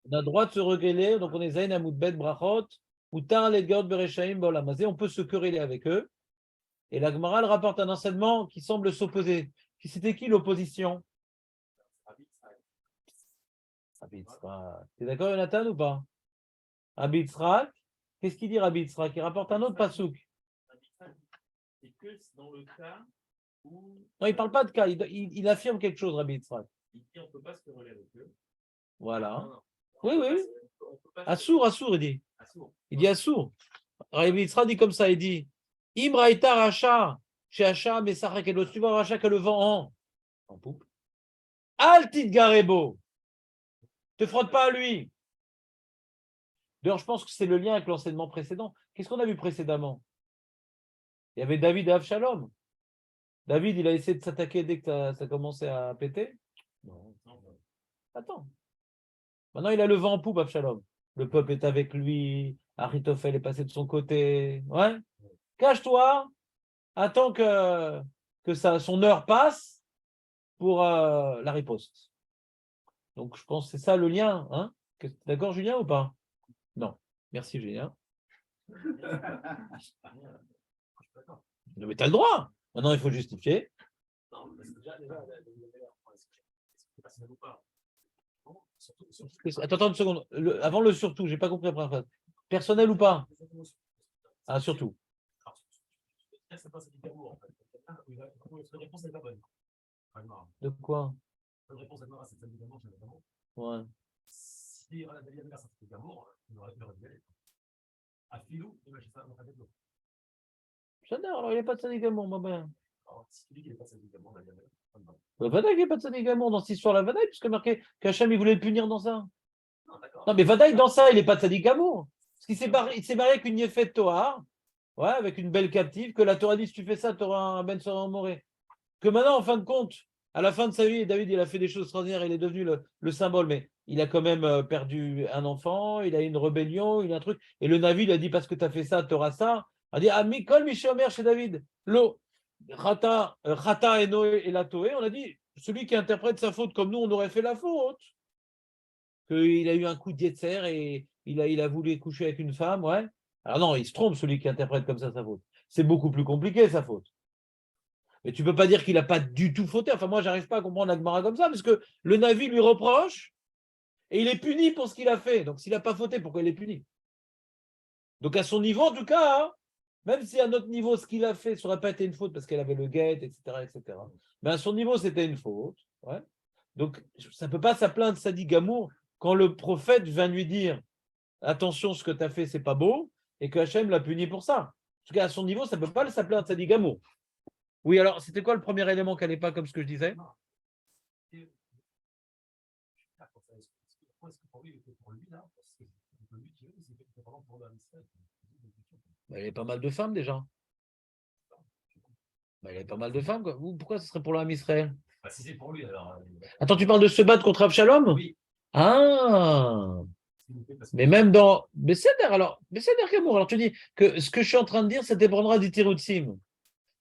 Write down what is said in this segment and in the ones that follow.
On a le droit de se requêler, donc on est Zayn Amoudbet Brachot, ou Tar Ledgaot Bereshaim Bolamazé, on peut se quereller avec eux. Et la Gemara rapporte un enseignement qui semble s'opposer. C'était qui l'opposition? Rabbi Yitzhak. T'es d'accord, Jonathan, ou pas? Rabbi Yitzhak. Qu'est-ce qu'il dit, Rabbi Yitzhak? Il rapporte un autre pasouk. C'est que dans le cas où. Non, il ne parle pas de cas, il affirme quelque chose, Rabbi Yitzhak. Il dit on ne peut pas se quereller avec eux. Voilà. Non. Oui, oui. Assour, il dit. Assour. Il dit Assour. Rabbi Yitzhak dit comme ça, il dit Imraïta Racha, chez Hacha, Messachak et l'autre, tu vois Racha que le vent en poupe. Altit Garebo. Te frotte pas à lui. D'ailleurs, je pense que c'est le lien avec l'enseignement précédent. Qu'est-ce qu'on a vu précédemment? Il y avait David et Avshalom. David, il a essayé de s'attaquer dès que ça a commencé à péter. Non. Attends. Maintenant, il a le vent en poupe, Avshalom. Le peuple est avec lui. Achitophel est passé de son côté. Ouais. Cache-toi. Attends que son heure passe pour la riposte. Donc, je pense que c'est ça le lien. Hein? D'accord, Julien, ou pas? Non. Merci, Julien. Mais tu as le droit. Maintenant, il faut justifier. Non, parce que déjà, Attends une seconde. Avant le surtout, je n'ai pas compris la première phrase. Personnel ou pas? Ah, surtout. C'est pas ça qui d'amour, en fait. La réponse n'est pas bonne. De quoi? La réponse est c'est celle d'amour, c'est d'amour. Ouais. Si on a David Amégar, ça fait d'amour, il aurait pu aller. À Filou, imagine ça, on a fait de l'eau. J'adore, alors il n'y a pas de Sadiq Amour, ma mère. Alors, si tu dis qu'il n'y a pas de Sadiq Amour, David Amégar. Vadaï, il n'y a pas de Sadiq Amour dans cette histoire-là. Vadaï, puisque marqué qu'Hachem, il voulait le punir dans ça. Non, mais Vadaï, dans ça, il n'est pas de Sadiq Amour. Parce qu'il s'est marié avec une Yefet Tohar, ouais, avec une belle captive, que la Torah dit si tu fais ça, tu auras un Ben Sora Moré. Que maintenant, en fin de compte, à la fin de sa vie, David, il a fait des choses extraordinaires, il est devenu le symbole, mais il a quand même perdu un enfant, il a eu une rébellion, il a un truc. Et le Navi, il a dit parce que tu as fait ça, tu auras ça. Il a dit, ah, Mikol, Michomer chez David, l'eau, Rata, et Noé et la Toé, on a dit, celui qui interprète sa faute comme nous, on aurait fait la faute. Qu'il a eu un coup de Yetzer et il a voulu coucher avec une femme, ouais. Alors non, il se trompe, celui qui interprète comme ça sa faute. C'est beaucoup plus compliqué, sa faute. Mais tu ne peux pas dire qu'il n'a pas du tout fauté. Enfin, moi, je n'arrive pas à comprendre Agmara comme ça, parce que le Navi lui reproche et il est puni pour ce qu'il a fait. Donc, s'il n'a pas fauté, pourquoi il est puni? Donc, à son niveau, en tout cas, hein, même si à notre niveau, ce qu'il a fait, ça n'aurait pas été une faute parce qu'elle avait le guet, etc., etc. Mais à son niveau, c'était une faute. Ouais. Donc, ça ne peut pas s'appeler de Sadi Gamour quand le prophète vient lui dire attention, ce que tu as fait, c'est pas beau, et que Hachem l'a puni pour ça. En tout cas, à son niveau, ça ne peut pas s'appeler un Sadi Gamour. Oui, alors, c'était quoi le premier élément qui n'allait pas comme ce que je disais? Il y avait pas mal de femmes déjà. Il y avait pas mal de femmes. Quoi. Pourquoi ce serait pour l'âme Israël? Si c'est pour lui, alors. Attends, tu parles de se battre contre Abshalom? Oui. Ah. Mais même dans Besséder, alors, Besséder Kamour, alors tu dis que ce que je suis en train de dire, ça dépendra du Tiroutsim.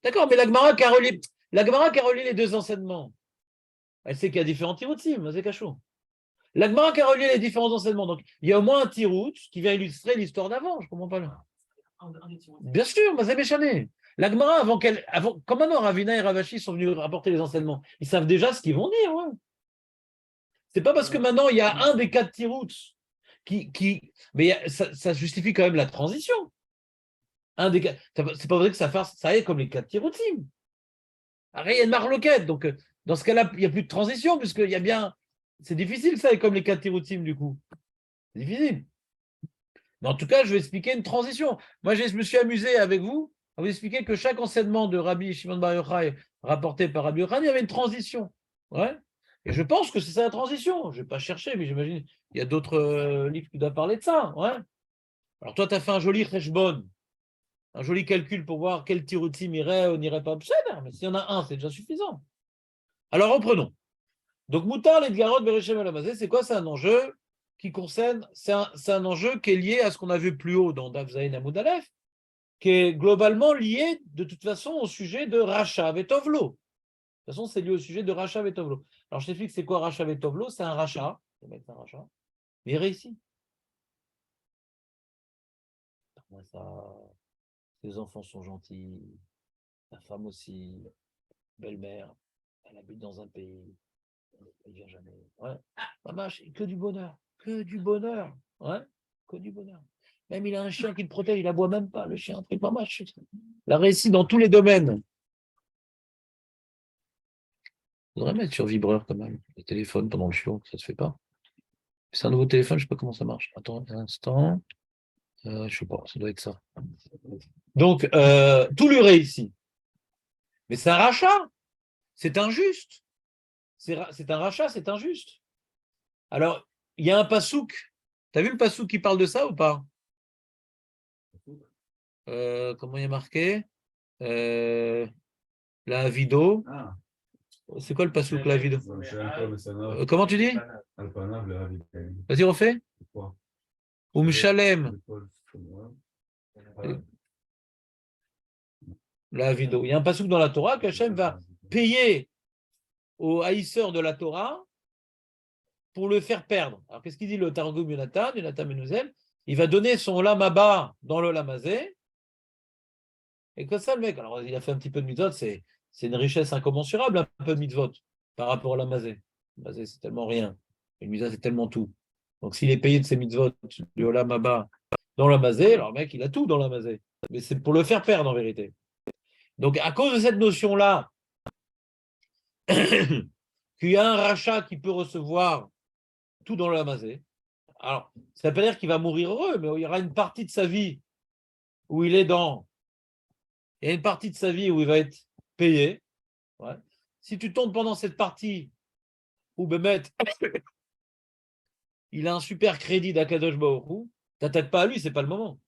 D'accord, mais la Gemara qui a relié les deux enseignements. Elle sait qu'il y a différents Tiroutsim, c'est cachot. La Gemara qui a relié les différents enseignements. Donc, il y a au moins un Tirout qui vient illustrer l'histoire d'avant. Je ne comprends pas là. Bien sûr, mais c'est Béchané. La Gemara, comme maintenant Ravina et Ravashi sont venus rapporter les enseignements, ils savent déjà ce qu'ils vont dire. Ouais. C'est pas parce que maintenant il y a un des quatre Tirouts mais ça justifie quand même la transition. C'est pas vrai que ça est comme les quatre Tiroutim. Il y a une marloquette. Donc, dans ce cas-là, il n'y a plus de transition, puisqu'il y a bien. C'est difficile, ça, comme les quatre Tiroutim, du coup. C'est difficile. Mais en tout cas, je vais expliquer une transition. Moi, je me suis amusé avec vous à vous expliquer que chaque enseignement de Rabbi Shimon Bar Yochai rapporté par Rabbi Yochanan, il y avait une transition. Ouais. Et je pense que c'est ça la transition. Je ne vais pas chercher, mais j'imagine il y a d'autres livres qui doivent parler de ça. Ouais. Alors toi, tu as fait un joli cheshbon, un joli calcul pour voir quel tiroutim irait ou n'irait pas obséder. Mais s'il y en a un, c'est déjà suffisant. Alors reprenons. Donc Moutar, l'Edgarot, Berechem Alamazé, c'est quoi? C'est un enjeu qui concerne, c'est un enjeu qui est lié à ce qu'on a vu plus haut dans Daf Zayin Amoud Aleph, qui est globalement lié de toute façon au sujet de Racha Vetovlo. De toute façon, c'est lié au sujet de Racha Vetovlo. Alors je t'explique c'est quoi Racha Vetovlo? C'est un rachat. Mais il réussit. Ouais, ça, les enfants sont gentils, la femme aussi, belle-mère, elle habite dans un pays, elle vient jamais. Ouais, maman, que du bonheur, que du bonheur. Ouais, que du bonheur. Même il a un chien qui le protège, il ne aboie même pas, le chien. Maman, la réussit dans tous les domaines. Il faudrait mettre sur vibreur quand même, le téléphone pendant le chiot, ça se fait pas. C'est un nouveau téléphone, je sais pas comment ça marche. Attends un instant. Je sais pas, ça doit être ça. Donc, tout lui réussit. Mais c'est un rachat. C'est injuste. C'est un rachat, c'est injuste. Alors, il y a un pasouk. Tu as vu le pasouk qui parle de ça ou pas? Comment il est marqué? La vidéo. Ah, C'est quoi le pasouk, la vidéo? Comment tu dis? Vas-y, Vas-y, refais. Shalem. La vidéo. Il y a un pasouk dans la Torah qu'Hachem va payer aux haïsseurs de la Torah pour le faire perdre. Alors, qu'est-ce qu'il dit le Targum Yonatan Menouzel? Il va donner son olam haba dans le olam hazé. Et que ça, le mec, alors il a fait un petit peu de mitzvot, c'est une richesse incommensurable, un peu de mitzvot, par rapport à la mazé. La mazé, c'est tellement rien. Une mitzvah, c'est tellement tout. Donc, s'il est payé de ses mitzvot, du olam haba, dans la mazé, alors le mec, il a tout dans la mazé. Mais c'est pour le faire perdre, en vérité. Donc, à cause de cette notion-là, qu'il y a un rachat qui peut recevoir tout dans le mazé, alors, ça ne veut pas dire qu'il va mourir heureux, mais il y aura une partie de sa vie où il est dans. Il y a une partie de sa vie où il va être payé. Ouais. Si tu tombes pendant cette partie où Bémet, il a un super crédit d'Akadosh Baruch Hu, t'attaques pas à lui, c'est pas le moment.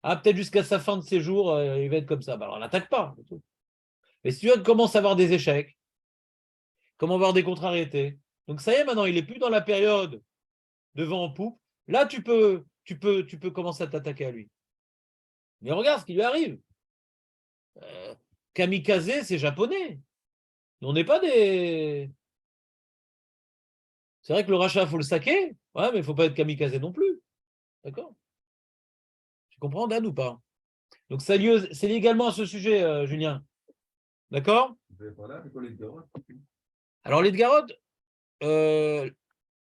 Ah, peut-être jusqu'à sa fin de séjour, il va être comme ça. Bah, alors, n'attaque pas. Mais si tu commences à avoir des échecs, comment avoir des contrariétés. Donc ça y est, maintenant, il n'est plus dans la période de vent en poupe. Là, tu peux commencer à t'attaquer à lui. Mais regarde ce qui lui arrive. Kamikaze, c'est japonais. On n'est pas des. C'est vrai que le rachat, il faut le saquer, ouais, mais il ne faut pas être kamikaze non plus. D'accord? Tu comprends, Dan, ou pas? Donc, c'est lié également à ce sujet, Julien. D'accord? Alors, les de Garotte,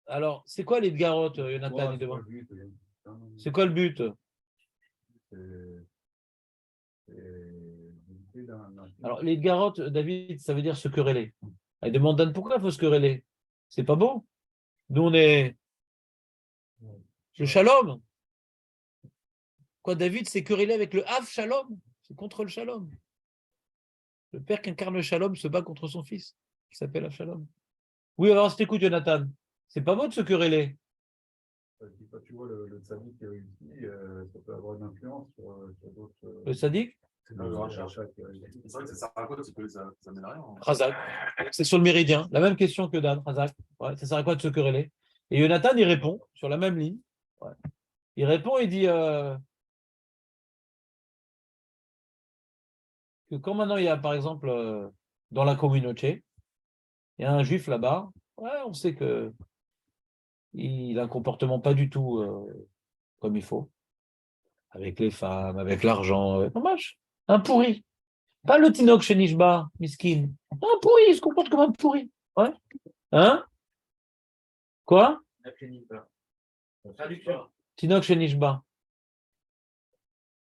alors, c'est quoi les de Garotte, Jonathan, il demande? C'est quoi le but? Alors, les de Garotte, David, ça veut dire se quereller. Il demande Dan pourquoi il faut se quereller. C'est pas beau. Nous, on est le shalom. Quoi, David s'est querellé avec le Hav Shalom? C'est contre le shalom. Le père qui incarne le shalom se bat contre son fils, qui s'appelle Avshalom. Oui, alors, je t'écoute, Jonathan. C'est pas beau de se quereller. Quand tu vois le tzaddik qui réussit, ça peut avoir une influence sur d'autres. Le sadique? C'est vrai que ça sert à quoi? Ça mène à rien. Razak. C'est sur le méridien. La même question que Dan, Razak. Ouais, ça sert à quoi de se quereller? Et Jonathan, il répond sur la même ligne. Ouais. Il répond, il dit que quand maintenant il y a, par exemple, dans la communauté, il y a un juif là-bas, ouais, on sait que il a un comportement pas du tout comme il faut, avec les femmes, avec l'argent, un pourri. Pas le Tinoch chez Nishba, miskin. Un pourri, il se comporte comme un pourri. Ouais. Hein? Quoi? Tinoch chez Nishba.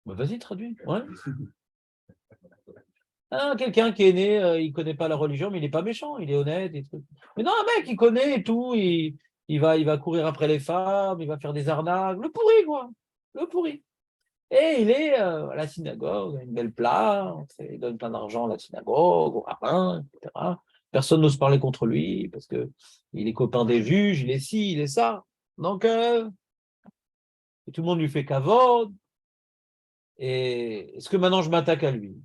Bah, vas-y, traduis. Ouais. Quelqu'un qui est né, il ne connaît pas la religion, mais il n'est pas méchant, il est honnête. Mais non, un mec, il connaît et tout, il va courir après les femmes, il va faire des arnaques. Le pourri, quoi. Le pourri. Et il est à la synagogue, une belle place, il donne plein d'argent à la synagogue, au rabbin, etc. Personne n'ose parler contre lui parce qu'il est copain des juges, il est ci, il est ça. Donc, tout le monde lui fait kavod. Et est-ce que maintenant je m'attaque à lui?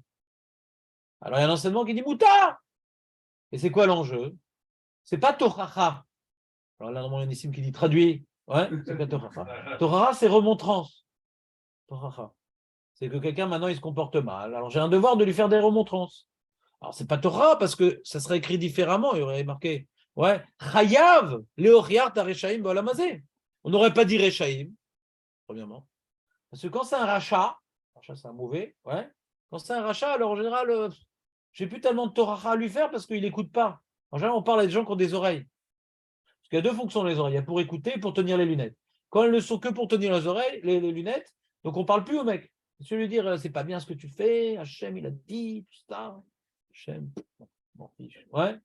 Alors, il y a un enseignement qui dit Mouta. Et c'est quoi l'enjeu? C'est pas Tochacha. Alors là, normalement, il y a un isim qui dit traduit. Ouais, c'est pas Tochacha. Tochacha, c'est remontrance. Tochacha. C'est que quelqu'un, maintenant, il se comporte mal. Alors, j'ai un devoir de lui faire des remontrances. Alors, c'est pas Torah, parce que ça serait écrit différemment. Il y aurait marqué Ouais. Chayav, Léoriart, Arechaim, Bolamazé. On n'aurait pas dit Rechaim, premièrement. Parce que quand c'est un rachat c'est un mauvais, ouais. Quand c'est un rachat, alors en général, j'ai plus tellement de Torah à lui faire parce qu'il n'écoute pas. En général, on parle à des gens qui ont des oreilles. Parce qu'il y a deux fonctions les oreilles. Il y a pour écouter et pour tenir les lunettes. Quand elles ne sont que pour tenir les oreilles, les lunettes, donc on ne parle plus au mec. Je lui dire, c'est pas bien ce que tu fais, Hachem, il a dit, tout ça. Hachem, m'en fiche. Ouais.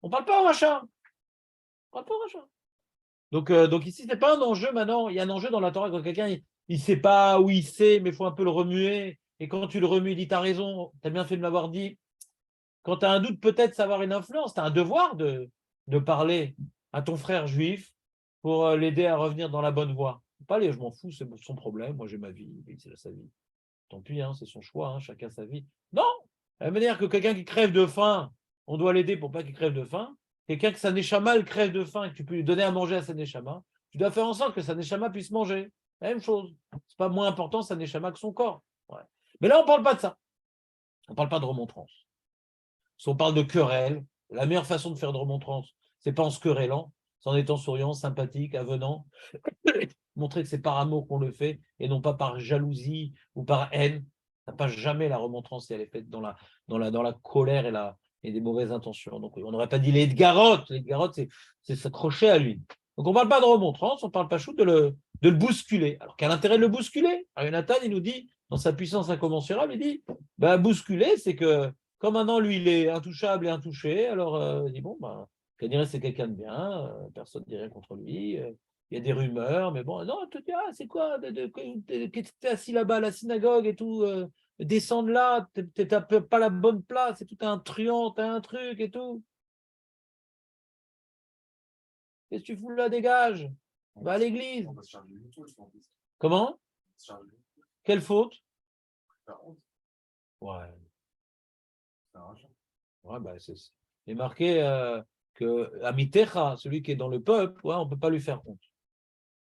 On ne parle pas au rachat. On parle pas au rachat. Donc ici, ce n'est pas un enjeu maintenant. Il y a un enjeu dans la Torah quand quelqu'un, il ne sait pas où il sait, mais il faut un peu le remuer. Et quand tu le remues, il dit, tu as raison, tu as bien fait de m'avoir dit. Quand tu as un doute, peut-être savoir une influence, tu as un devoir de parler à ton frère juif pour l'aider à revenir dans la bonne voie. Pas aller, je m'en fous, c'est son problème, moi j'ai ma vie, c'est sa vie. Tant pis, hein, c'est son choix, hein, chacun sa vie. Non, de la manière que quelqu'un qui crève de faim, on doit l'aider pour pas qu'il crève de faim. Quelqu'un que sa neshama le crève de faim et que tu peux lui donner à manger à sa neshama, tu dois faire en sorte que sa neshama puisse manger. La même chose. C'est pas moins important sa neshama que son corps. Ouais. Mais là, on parle pas de ça. On parle pas de remontrance. Si on parle de querelle, la meilleure façon de faire de remontrance, c'est pas en se querellant, c'est en étant souriant, sympathique, avenant, montrer que c'est par amour qu'on le fait et non pas par jalousie ou par haine. Ça passe jamais la remontrance si elle est faite dans la colère et des mauvaises intentions. Donc on n'aurait pas dit les garottes. Les garottes, c'est s'accrocher à lui. Donc on ne parle pas de remontrance, on parle pas chou de le bousculer. Alors quel intérêt de le bousculer? Alors Jonathan, il nous dit, dans sa puissance incommensurable, il dit, bousculer, c'est que comme maintenant, lui, il est intouchable et intouché, alors il dit, bon, je dirais c'est quelqu'un de bien, personne ne dit rien contre lui, il y a des rumeurs, mais bon, non, tu te dis, c'est quoi, que tu es assis là-bas à la synagogue et tout, descendre là, tu n'as pas la bonne place, c'est tout un truand, t'as un truc et tout. Qu'est-ce que tu fous là, dégage? Va à l'église. On va se charger du tout, je pense. Comment? Se charger du tout. Quelle faute? Faire honte, Ouais. c'est un rachat. Ouais, il est marqué que Amitecha, celui qui est dans le peuple, ouais, on ne peut pas lui faire honte.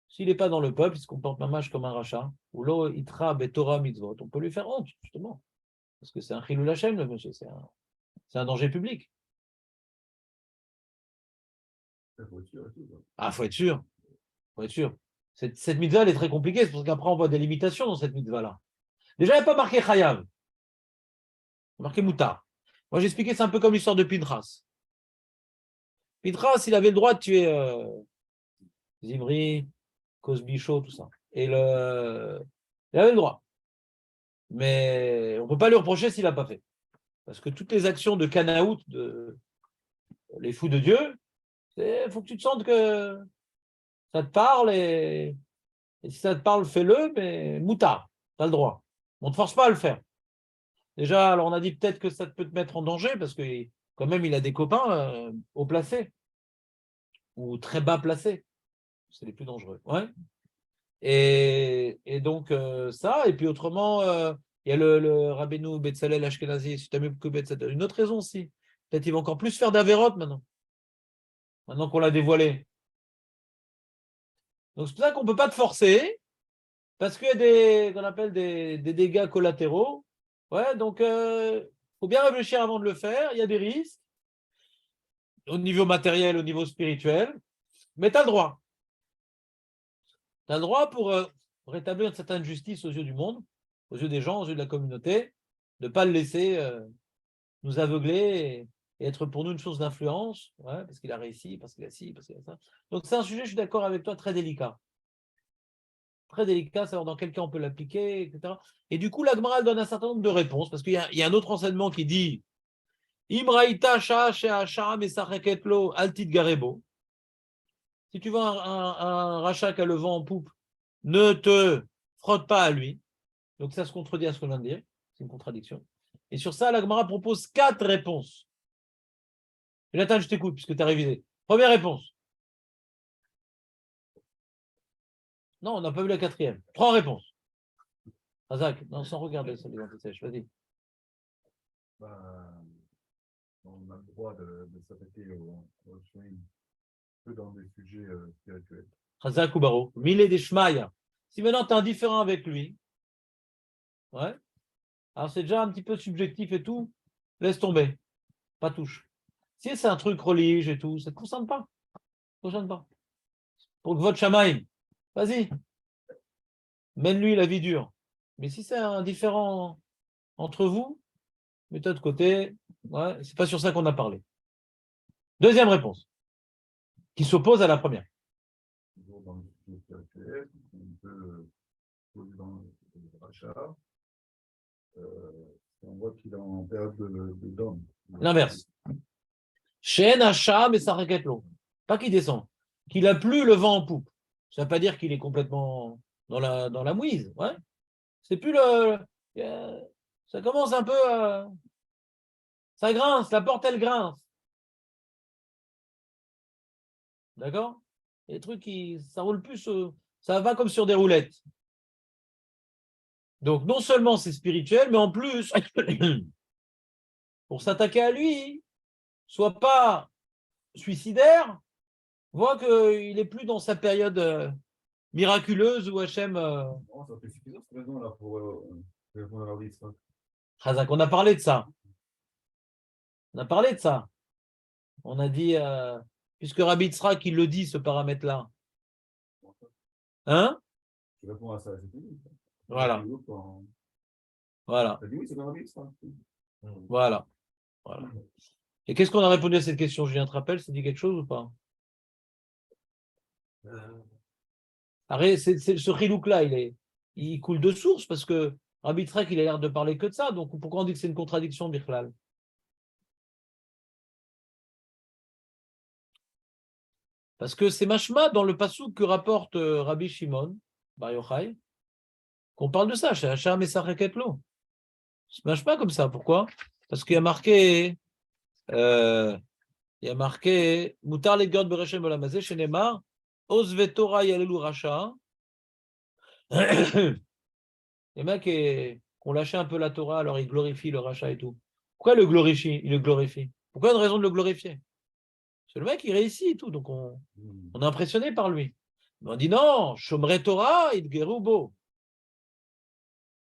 S'il n'est pas dans le peuple, il se comporte mamash comme un rachat, ou lo itra betorah mitzvot, on peut lui faire honte, justement. Parce que c'est un chilul Hashem, le monsieur, c'est un danger public. Il faut être sûr et tout, quoi. Ah, faut être sûr. Faut être sûr. Cette mitzvah, elle est très compliquée, c'est parce qu'après, on voit des limitations dans cette mitzvah-là. Déjà, il n'y a pas marqué chayav, il y a marqué moutar. Moi, j'ai expliqué, c'est un peu comme l'histoire de Pinchas. Pinchas, il avait le droit de tuer Zimri, Cosby Show, tout ça. Il avait le droit. Mais on ne peut pas lui reprocher s'il n'a pas fait. Parce que toutes les actions de Canaout, les fous de Dieu, il faut que tu te sentes que ça te parle et si ça te parle, fais-le, mais moutard, tu as le droit. On ne te force pas à le faire. Déjà, alors on a dit peut-être que ça peut te mettre en danger parce que quand même, il a des copains haut placés ou très bas placés. C'est les plus dangereux. Ouais. Et donc, ça, et puis autrement, il y a le Rabbeinu Betzalel Ashkenazi, si tu as mieux que Betzalel. Une autre raison aussi. Peut-être il va encore plus faire d'Averot maintenant qu'on l'a dévoilé. Donc c'est pour ça qu'on ne peut pas te forcer, parce qu'il y a qu'on appelle des dégâts collatéraux. Ouais, donc il faut bien réfléchir avant de le faire. Il y a des risques, au niveau matériel, au niveau spirituel, mais tu as le droit. Tu as le droit pour rétablir une certaine justice aux yeux du monde, aux yeux des gens, aux yeux de la communauté, de ne pas le laisser nous aveugler et être pour nous une source d'influence, ouais, parce qu'il a réussi, parce qu'il a ci, parce qu'il a ça. Donc c'est un sujet, je suis d'accord avec toi, très délicat. Très délicat, savoir dans quel cas on peut l'appliquer, etc. Et du coup, la Gemara donne un certain nombre de réponses, parce qu'il y a un autre enseignement qui dit Imraïta lo altid garebo. Si tu vois un rachat qui a le vent en poupe, ne te frotte pas à lui. Donc ça se contredit à ce qu'on vient de dire. C'est une contradiction. Et sur ça, la Gemara propose 4 réponses. Jonathan, je t'écoute puisque tu as révisé. Première réponse. Non, on n'a pas vu la 4e. 3 réponses. Razak, non, sans regarder ça, les antisèches. Vas-y. Ben, on a le droit de s'attaquer au swing que dans des sujets spirituels. Razak ou Baro. Mille des Shmaïa. Si maintenant tu es indifférent avec lui, ouais, alors c'est déjà un petit peu subjectif et tout, laisse tomber. Pas touche. Si c'est un truc religieux et tout, ça ne te concerne pas. Ça te concerne pas. Pour que votre chamaï, vas-y, mène-lui la vie dure. Mais si c'est un différent entre vous, mets-toi de côté. Ouais, c'est pas sur ça qu'on a parlé. Deuxième réponse, qui s'oppose à la première. Toujours dans le sujet spirituel, on peut poser dans le rachat. On voit qu'il est en période de dôme. L'inverse. Shen Hacham et Sareketlo. Pas qu'il descend. Qu'il a plus le vent en poupe. Ça ne veut pas dire qu'il est complètement dans la mouise. Ouais. C'est plus le. Ça commence un peu. Ça grince, la porte elle grince. D'accord? Les trucs qui. Ça roule plus. Ça va comme sur des roulettes. Donc non seulement c'est spirituel, mais en plus, pour s'attaquer à lui, soit pas suicidaire, voit qu'il n'est plus dans sa période miraculeuse où Hachem. Non, ça fait suffisant cette raison là pour répondre à leur liste. Razak, on a parlé de ça. On a parlé de ça. On a dit, puisque Rabbi Tzrak, il le dit, ce paramètre-là. Hein? Tu réponds à ça, c'est fini. Voilà. Voilà. T'as dit oui, c'est dans la liste. Voilà. Voilà. Et qu'est-ce qu'on a répondu à cette question? Julien, te rappelle, ça dit quelque chose ou pas? Arrête, ce chilouk-là, il coule de source parce que Rabbi Tzrak, il a l'air de parler que de ça. Donc pourquoi on dit que c'est une contradiction, Bichlal? Parce que c'est mashma dans le passouk que rapporte Rabbi Shimon Bar Yochai, qu'on parle de ça, chez Hacham et Sareketlo. C'est mashma comme ça. Pourquoi? Parce qu'il y a marqué Mutar le God Bereshem Olamazé, chez Neymar, Osve Torah Yalelu Racha. Les mecs qui ont lâché un peu la Torah, alors ils glorifient le rachat et tout. Pourquoi il le glorifie? Pourquoi une raison de le glorifier? C'est le mec, il réussit et tout, donc on est impressionné par lui. Mais on dit non, Shomrei Torah, Idgerubo.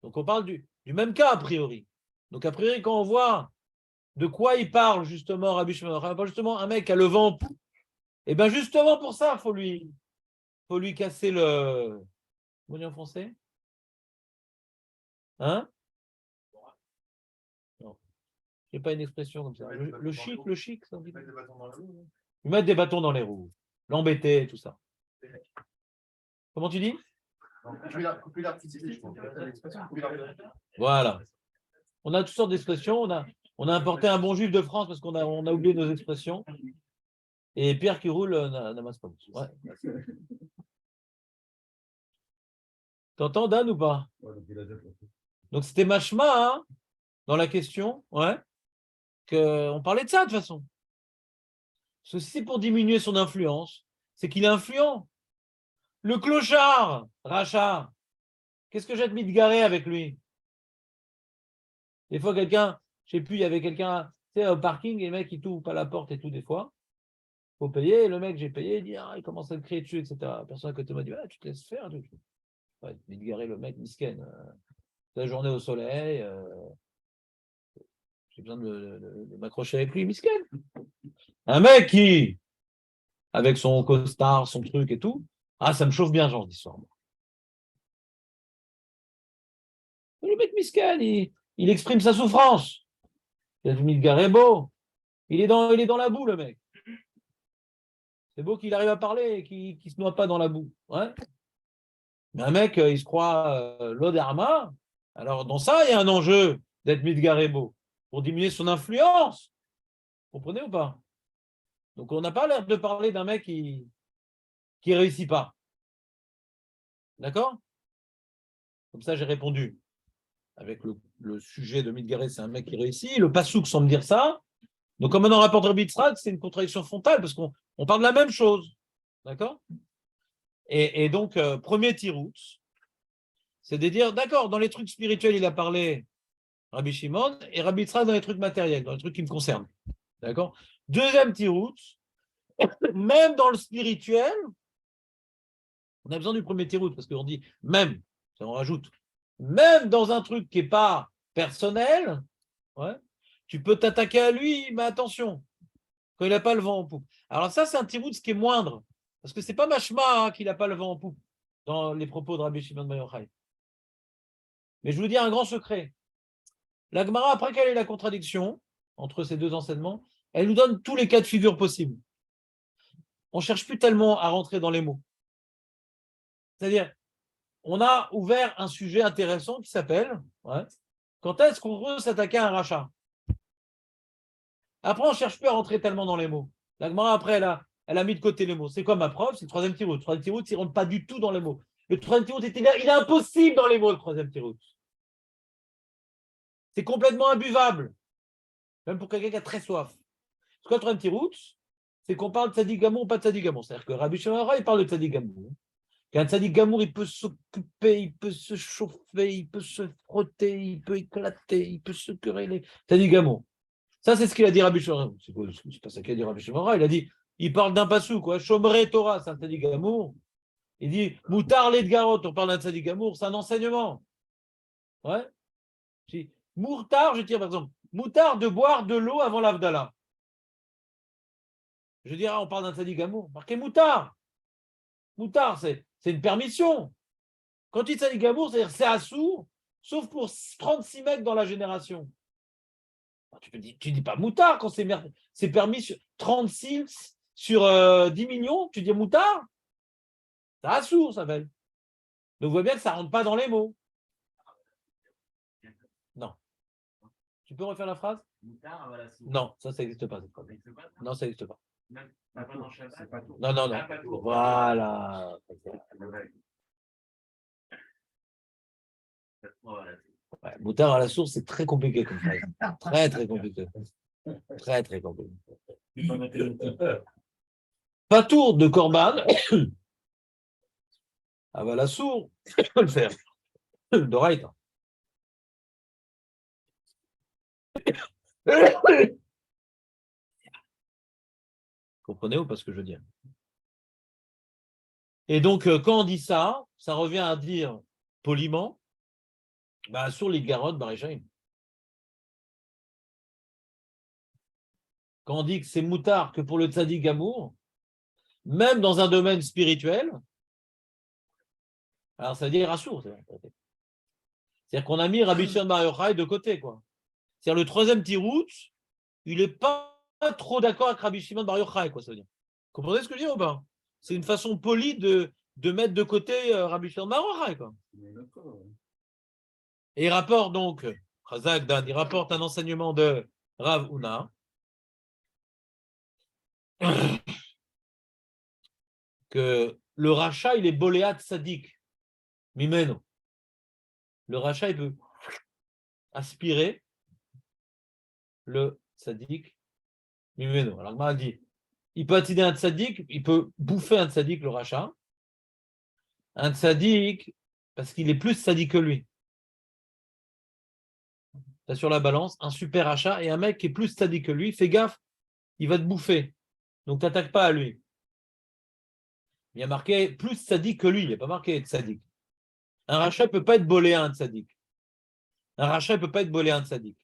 Donc on parle du même cas a priori. Donc a priori, quand on voit de quoi il parle justement Rabbi Shimon, justement un mec qui a le vent en poupe, et bien justement pour ça, il faut lui casser le. Comment on dit en français? Hein? Non. Il n'y a pas une expression comme ça. Le chic, ça on dit. Lui mettre des bâtons dans les roues, l'embêter, tout ça. Comment tu dis? Voilà. On a toutes sortes d'expressions. On a importé un bon juif de France parce qu'on a oublié nos expressions. Et Pierre qui roule n'amasse pas. Ouais. T'entends, Dan, ou pas? Donc c'était machma hein, dans la question, ouais, qu'on parlait de ça de toute façon. Parce que si c'est pour diminuer son influence, c'est qu'il est influent. Le clochard, Racha, qu'est-ce que j'ai de Midgaré avec lui? Des fois, quelqu'un, je ne sais plus, il y avait quelqu'un, tu sais, au parking, et le mec, il t'ouvre pas la porte et tout, des fois. Il faut payer, et le mec, j'ai payé, il dit, il commence à le crier dessus, etc. La personne à côté m'a dit, tu te laisses faire. Tout. Ouais, Midgaré, le mec, misken. La journée au soleil, j'ai besoin de m'accrocher avec lui, misken. Un mec qui, avec son costard, son truc et tout, ça me chauffe bien, genre d'histoire. Le mec misken, il exprime sa souffrance. Il a du Midgaré beau. Il est dans la boue, le mec. C'est beau qu'il arrive à parler et qu'il ne se noie pas dans la boue. Ouais. Mais un mec, il se croit l'Oderma. Alors, dans ça, il y a un enjeu d'être Midgaré beau pour diminuer son influence. Vous comprenez ou pas? Donc, on n'a pas l'air de parler d'un mec qui ne réussit pas. D'accord? Comme ça, j'ai répondu. Avec le sujet de Midgaré, c'est un mec qui réussit. Le Passouk semble dire ça. Donc, comme on en rapporte Rabbi Tzrak, c'est une contradiction frontale parce qu'on parle de la même chose. D'accord? Et donc, premier tirout, c'est de dire, d'accord, dans les trucs spirituels, il a parlé Rabbi Shimon et Rabbi Tzrak dans les trucs matériels, dans les trucs qui me concernent. D'accord? Deuxième tirout, même dans le spirituel, on a besoin du premier tirout parce qu'on dit même, ça on rajoute, même dans un truc qui n'est pas personnel, ouais, tu peux t'attaquer à lui, mais attention, quand il n'a pas le vent en poupe. Alors ça, c'est un tiroutz qui est moindre, parce que ce n'est pas mashma qu'il n'a pas le vent en poupe dans les propos de Rabbi Shimon Bar Yochai. Mais je vous dis un grand secret. La Gemara, après quelle est la contradiction entre ces deux enseignements, elle nous donne tous les cas de figure possibles. On ne cherche plus tellement à rentrer dans les mots. C'est-à-dire, on a ouvert un sujet intéressant qui s'appelle quand est-ce qu'on veut s'attaquer à un rachat. Après, on ne cherche plus à rentrer tellement dans les mots. La Gemara, après, elle a mis de côté les mots. C'est quoi ma preuve? C'est le troisième tirout. Le troisième tirout, il ne rentre pas du tout dans les mots. Le troisième tirout, il est impossible dans les mots, le troisième tirout. C'est complètement imbuvable. Même pour quelqu'un qui a très soif. C'est quoi le troisième tirout? C'est qu'on parle de Tzadik Gamour ou pas de Tzadik Gamour. C'est-à-dire que Rabbi Shimon il parle de Tzadik Gamour. Qu'un Tzadik Gamour, il peut s'occuper, il peut se chauffer, il peut se frotter, il peut éclater, il peut se quereller. Tzadik Gamour. Ça, c'est ce qu'il a dit Rabbi Shimon. C'est pas ça qu'il a dit Rabbi Shimon. Il parle d'un passou, quoi. Shomrei Torah, c'est un Tzadik Gamour. Il dit Moutar Ledgarot, on parle d'un Tzadik Gamour, c'est un enseignement. Ouais. Mourtar, je tire par exemple, Moutar de boire de l'eau avant l'Avdallah. Je dirais, on parle d'un Tzadik Gamour. Marquez Moutar. Moutar, c'est une permission. Quand tu dis Tzadik Gamour, c'est-à-dire c'est assourd, sauf pour 36 mecs dans la génération. Tu dis pas Moutar quand c'est permis sur 36 sur 10 millions, tu dis Moutar. C'est assourd, ça s'appelle. Donc, vous voyez bien que ça ne rentre pas dans les mots. Non. Tu peux refaire la phrase? Non, ça n'existe pas. Non, ça n'existe pas. Non, non, non. Voilà. Ouais, moutard à la source, c'est très compliqué comme phrase. Très, très compliqué. Très, très compliqué. Patour de Corban. Ah bah la sourd, je peux le faire. D'oreille. Comprenez ou pas ce que je veux dire? Et donc, quand on dit ça, ça revient à dire poliment, bah, sur les garottes, Baréchaïm. Quand on dit que c'est moutard que pour le tzaddik gamour, même dans un domaine spirituel, alors ça veut dire assour. C'est-à-dire qu'on a mis Rabbi Shimon Bar Yochai de côté, quoi. C'est-à-dire le troisième tirout, il n'est pas trop d'accord avec Rabbi Shimon Bar Yochai, quoi, ça veut dire. Vous comprenez ce que je dis ou pas? C'est une façon polie de mettre de côté Rabbi Shimon Bar Yochai, quoi. Et il rapporte donc, Chazak Dan, il rapporte un enseignement de Rav Huna, que le rachat, il est boléat sadik, mimeno. Le rachat, il peut aspirer le sadik, mimeno. Alors, Gmara dit, il peut attirer un sadik, il peut bouffer un sadik, le rachat. Un sadik, parce qu'il est plus sadik que lui. Tu as sur la balance un super rachat et un mec qui est plus sadik que lui, fais gaffe, il va te bouffer. Donc, tu n'attaques pas à lui. Il y a marqué plus sadique que lui, il n'y a pas marqué sadique. Un rachat ne peut pas être boléa un sadique. Un rachat ne peut pas être boléa un sadique.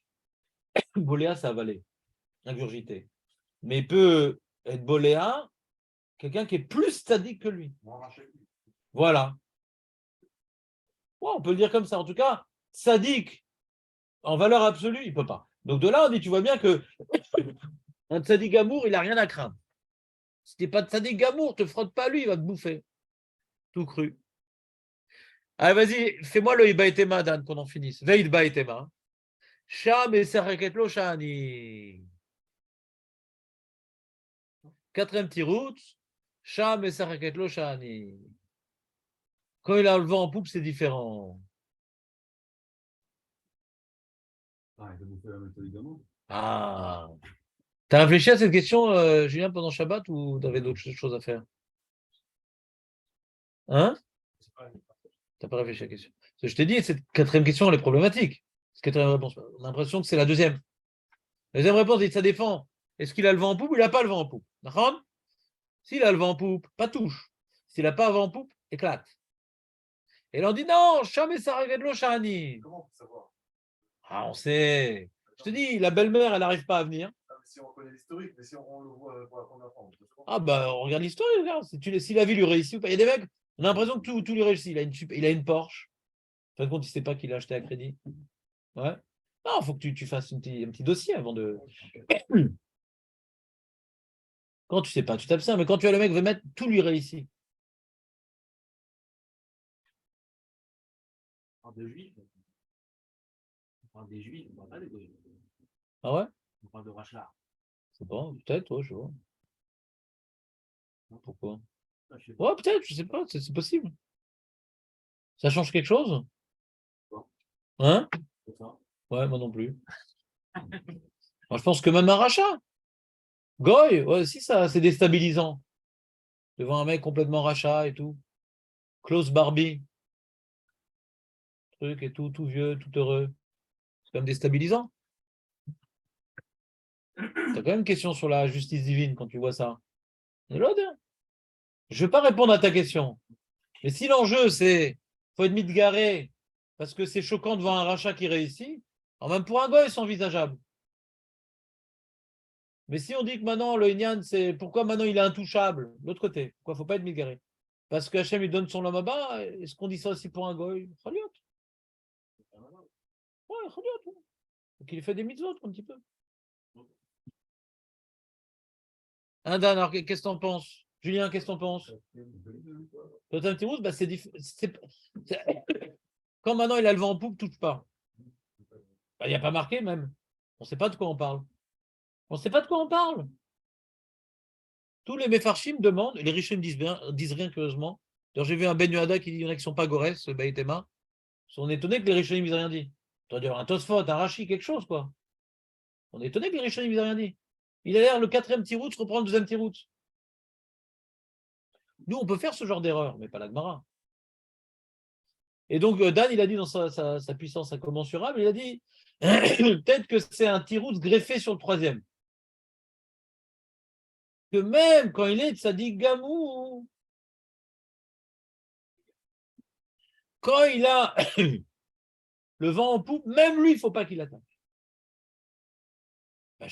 Boléa, c'est avaler, ingurgité. Mais il peut être boléa quelqu'un qui est plus sadique que lui. Voilà. Ouais, on peut le dire comme ça. En tout cas, sadique, en valeur absolue, il ne peut pas. Donc de là, on dit, tu vois bien que un tzadik gamour, il n'a rien à craindre. Si tu n'es pas de tzadik gamour, ne te frotte pas à lui, il va te bouffer. Tout cru. Allez, vas-y, fais-moi le Ibaïtema, Dan, qu'on en finisse. Veille Ibaïtema. Sham et Sereket Shani. Quatrième petit route. Sham et Sereket Shani. Quand il a le vent en poupe, c'est différent. Ah. T'as réfléchi à cette question, Julien, pendant Shabbat, ou t'avais d'autres choses à faire? Hein? T'as pas réfléchi à la question. Ce que je t'ai dit, cette quatrième question, elle est problématique. Cette quatrième réponse, on a l'impression que c'est la deuxième. La deuxième réponse dit ça dépend. Est-ce qu'il a le vent en poupe ou il n'a pas le vent en poupe? D'accord? S'il a le vent en poupe, pas touche. S'il n'a pas le vent en poupe, éclate. Et là, on dit non, jamais ça arrive de l'eau, Shani. Comment on peut savoir? Ah, on sait. Je te dis, la belle-mère, elle n'arrive pas à venir. si on connaît l'historique, mais si on le voit pour la première fois, on peut se comprendre. Ah bah, on regarde l'histoire, regarde. Si la vie lui réussit ou pas. Il y a des mecs, on a l'impression que tout lui réussit. Il a une Porsche. En fin de compte, il ne sait pas qu'il a acheté à crédit. Ouais. Non, il faut que tu fasses un petit dossier avant de. Quand tu sais pas, tu t'abstiens. Mais quand tu as le mec veut mettre, tout lui réussit. On parle de juifs. On parle des juifs, on parle pas des goyim. Ah ouais? On parle de rachat. C'est bon, peut-être, ouais, je vois. Pourquoi? Ah, je sais pas. Ouais, peut-être, je sais pas, c'est possible. Ça change quelque chose? Bon. Hein? C'est ça. Ouais, moi non plus. Moi, je pense que même un rachat. Goy, ouais, si ça, c'est déstabilisant. Devant un mec complètement rachat et tout. Klaus Barbie. Truc et tout vieux, tout heureux. C'est quand même déstabilisant. T'as quand même une question sur la justice divine quand tu vois ça. C'est l'autre, hein. Je ne vais pas répondre à ta question. Mais si l'enjeu, c'est faut être mitgaré parce que c'est choquant devant un rachat qui réussit, alors même pour un goy, c'est envisageable. Mais si on dit que maintenant, le Inyan, c'est pourquoi maintenant il est intouchable, l'autre côté, pourquoi il ne faut pas être mitgaré? Parce que Hachem, il donne son lamaba, est-ce qu'on dit ça aussi pour un goy? Chaliot. Ouais, chaliot. Ouais. Donc il fait des mitzvot un petit peu. Hein, Dan, alors qu'est-ce que t'en penses? Julien, qu'est-ce que t'en penses? Totem Tirouz, bah, quand maintenant il a le vent en poupe, touche pas. Bah, il n'y a pas marqué même. On ne sait pas de quoi on parle. On ne sait pas de quoi on parle. Tous les Mefarchim demandent, et les Rishon disent rien curieusement. D'ailleurs, j'ai vu un Ben Yoada qui dit qu'il y en a qui ne sont pas Gorès, Baïtema. Ils sont étonnés que les Rishonim n'aient rien dit. Tu dois dire un Tosfot, un Rashi, quelque chose, quoi. On est étonné que les Rishonim n'aient rien dit. Il a l'air le quatrième petit route reprend le deuxième petit route. Nous, on peut faire ce genre d'erreur, mais pas la Gemara. Et donc, Dan, il a dit dans sa puissance incommensurable, il a dit peut-être que c'est un tirouz greffé sur le troisième. Que même quand il est tzadik gamou, quand il a le vent en poupe, même lui, il ne faut pas qu'il attaque. La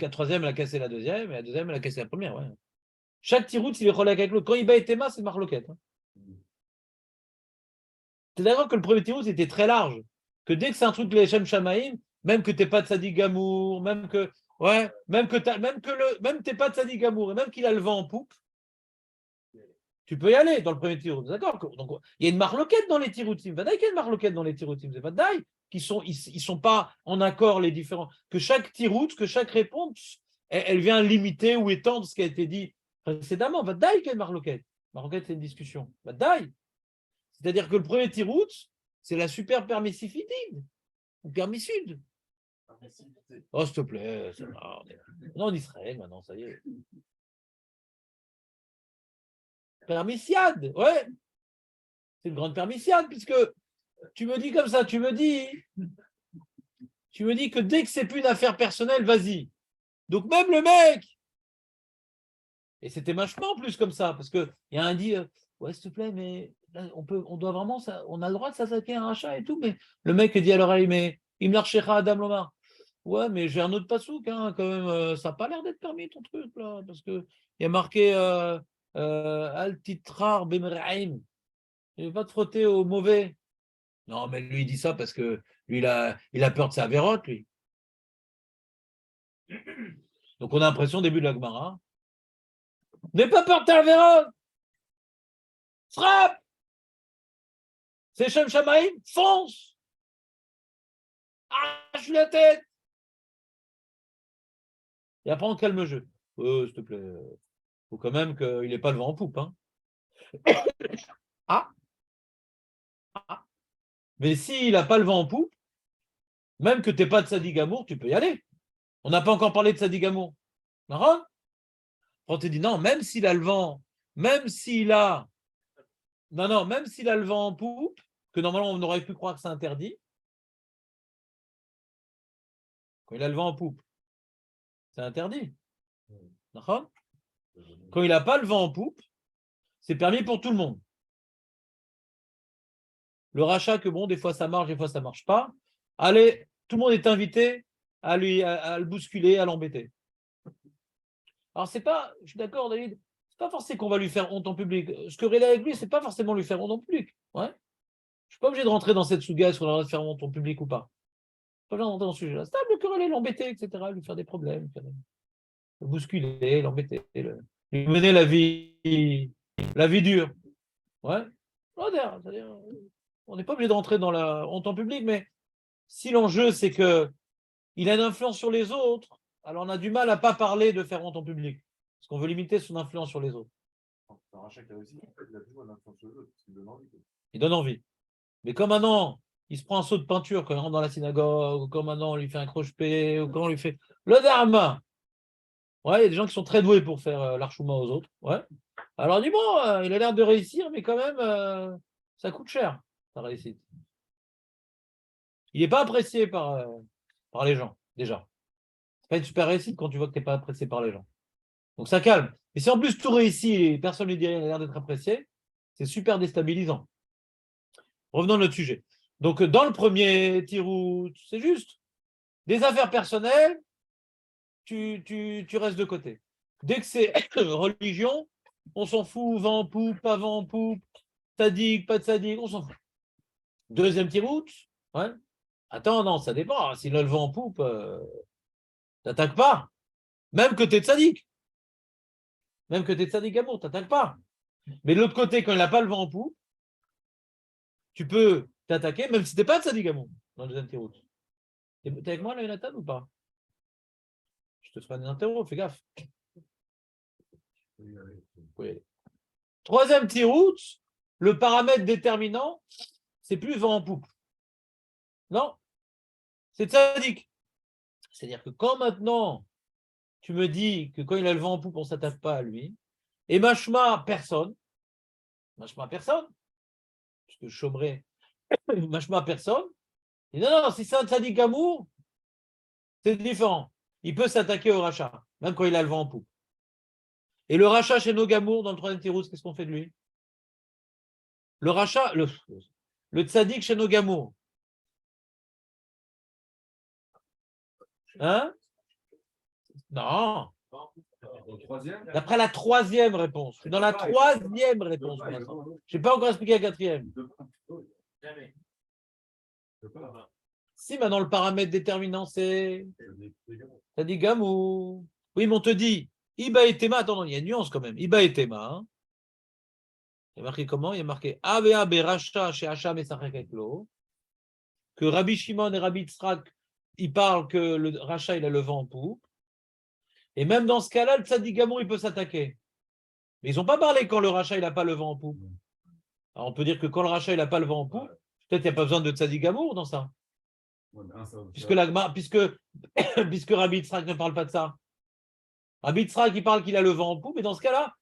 troisième, elle a cassé la deuxième, et la deuxième, elle a cassé la première. Ouais. Chaque tirouz, il est relais avec l'autre. Quand il bat Etema, c'est marloquette. Hein. C'est d'accord que le premier tirouz était très large. Que dès que c'est un truc les Shem Shamaïm, même que tu n'es pas tzadik gamour, même que t'es pas tzadik gamour, et même qu'il a le vent en poupe, tu peux y aller dans le premier tirouz. D'accord. Donc, il y a une marloquette dans les tirouzim. Vadaï qu'il y a une marloquette dans les tirouzim. C'est vadaï ils sont pas en accord les différents. Que chaque tirouz, que chaque réponse, elle vient limiter ou étendre ce qui a été dit précédemment. Vadaï qu'il y a une marloquette. Marloquette, c'est une discussion. Vadaï. C'est-à-dire que le premier tirouz, c'est la super permissivité ou permissude. Oh, s'il te plaît, ça va, on est en Israël maintenant, ça y est. Permissiade, ouais. C'est une grande permissiade, puisque tu me dis comme ça, tu me dis que dès que c'est plus une affaire personnelle, vas-y. Donc même le mec, et c'était vachement plus comme ça, parce qu'il y a un dit, ouais, s'il te plaît, mais là, on doit vraiment, on a le droit de s'attaquer à un rachat et tout, mais le mec dit à l'oreille, mais il me l'archera Adam Lomar. Ouais, mais j'ai un autre pasouk, hein, quand même, ça n'a pas l'air d'être permis ton truc, là, parce qu'il y a marqué Al Titrar Bemeraim. Il ne va pas te frotter au mauvais. Non, mais lui, il dit ça parce que lui, il a peur de sa vérote, lui. Donc, on a l'impression, au début de la Gemara, n'aie pas peur de ta vérote! Frappe! C'est Shem Shamaïm, fonce! Arrache la tête! Et après, on calme le jeu. S'il te plaît, faut quand même qu'il n'ait pas le vent en poupe. Hein. Ah! Mais s'il n'a pas le vent en poupe, même que tu n'es pas de Sadi Gamour, tu peux y aller. On n'a pas encore parlé de Sadi Gamour. Marron? On te dit non, même s'il a le vent, même s'il a. Non, même s'il a le vent en poupe, que normalement on aurait pu croire que c'est interdit, quand il a le vent en poupe, c'est interdit. D'accord? Quand il n'a pas le vent en poupe, c'est permis pour tout le monde. Le rachat, que bon, des fois ça marche, des fois ça ne marche pas. Allez, tout le monde est invité à le bousculer, à l'embêter. Alors, c'est pas, je suis d'accord, David, c'est pas forcément qu'on va lui faire honte en public. Ce que Rélé avec lui, c'est pas forcément lui faire honte en public. Ouais. Je suis pas obligé de rentrer dans cette souga sur la de faire honte en public ou pas. Je suis pas obligé de rentrer dans ce sujet-là. C'est pas le quereller, l'embêter, etc., lui faire des problèmes, le bousculer, l'embêter, lui mener la vie dure. Ouais. C'est-à-dire, on n'est pas obligé de rentrer dans la honte en public, mais si l'enjeu, c'est que il a une influence sur les autres, alors on a du mal à pas parler de faire honte en public, parce qu'on veut limiter son influence sur les autres. C'est un rachat qui a réussi, en fait, il a toujours une influence sur les autres, parce qu'il donne envie. Il donne envie. Mais comme maintenant, il se prend un seau de peinture quand il rentre dans la synagogue, ou comme maintenant on lui fait un croche-pied, ou quand on lui fait le dharma. Ouais, il y a des gens qui sont très doués pour faire l'archouma aux autres. Ouais. Alors, on dit, bon, il a l'air de réussir, mais quand même, ça coûte cher, sa réussite. Il n'est pas apprécié par les gens, déjà. C'est pas une super réussite quand tu vois que tu n'es pas apprécié par les gens. Donc, ça calme. Et si en plus tout réussit et personne ne lui dit rien, il a l'air d'être apprécié, c'est super déstabilisant. Revenons à notre sujet. Donc, dans le premier tirou, c'est juste. Des affaires personnelles, tu restes de côté. Dès que c'est religion, on s'en fout, vent en poupe, pas vent en poupe, sadique, pas de sadique, on s'en fout. Deuxième petit route, ouais. Attends, non, ça dépend. S'il a le vent en poupe, t'attaques pas. Même que t'es de sadique. Même que t'es de sadique amour, t'attaques pas. Mais de l'autre côté, quand il n'a pas le vent en poupe, tu peux t'attaquer, même si t'es pas de sadique amour, dans le deuxième petit route. T'es avec moi là, Jonathan, ou pas? Je te ferai un interro, fais gaffe. Oui. Troisième petit route, le paramètre déterminant, c'est plus vent en poupe. Non, c'est sadique. C'est-à-dire que quand maintenant, tu me dis que quand il a le vent en poupe, on ne s'attaque pas à lui, et machma, personne, puisque je chômerai, machma, personne, et non, non, si c'est un sadique amour, c'est différent. Il peut s'attaquer au rachat, même quand il a le vent en poupe. Et le rachat chez nos gamours, dans le troisième tirous, qu'est-ce qu'on fait de lui? Le rachat, le tzaddik chez nos gamours. Hein? Non. D'après la troisième réponse. Je suis dans la troisième réponse. Je n'ai pas encore expliqué la quatrième. Si maintenant le paramètre déterminant, c'est tzaddik gamour. Oui, mais on te dit, Iba et Tema, attends, il y a une nuance quand même. Iba et Tema. Hein. Il y a marqué comment? Il y a marqué Avea Beracha chez Hacham et Sachekeklo. Que Rabbi Shimon et Rabbi Tzrak, ils parlent que le rachat, il a le vent en poupe. Et même dans ce cas-là, le tzaddik gamour, il peut s'attaquer. Mais ils n'ont pas parlé quand le rachat, il n'a pas le vent en poupe. Alors on peut dire que quand le rachat, il n'a pas le vent en poupe, peut-être qu'il n'y a pas besoin de tzaddik gamour dans ça. Puisque Rabbi Tzrak ne parle pas de ça. Rabbi Tzrak, il parle qu'il a le vent en poupe, et dans ce cas-là,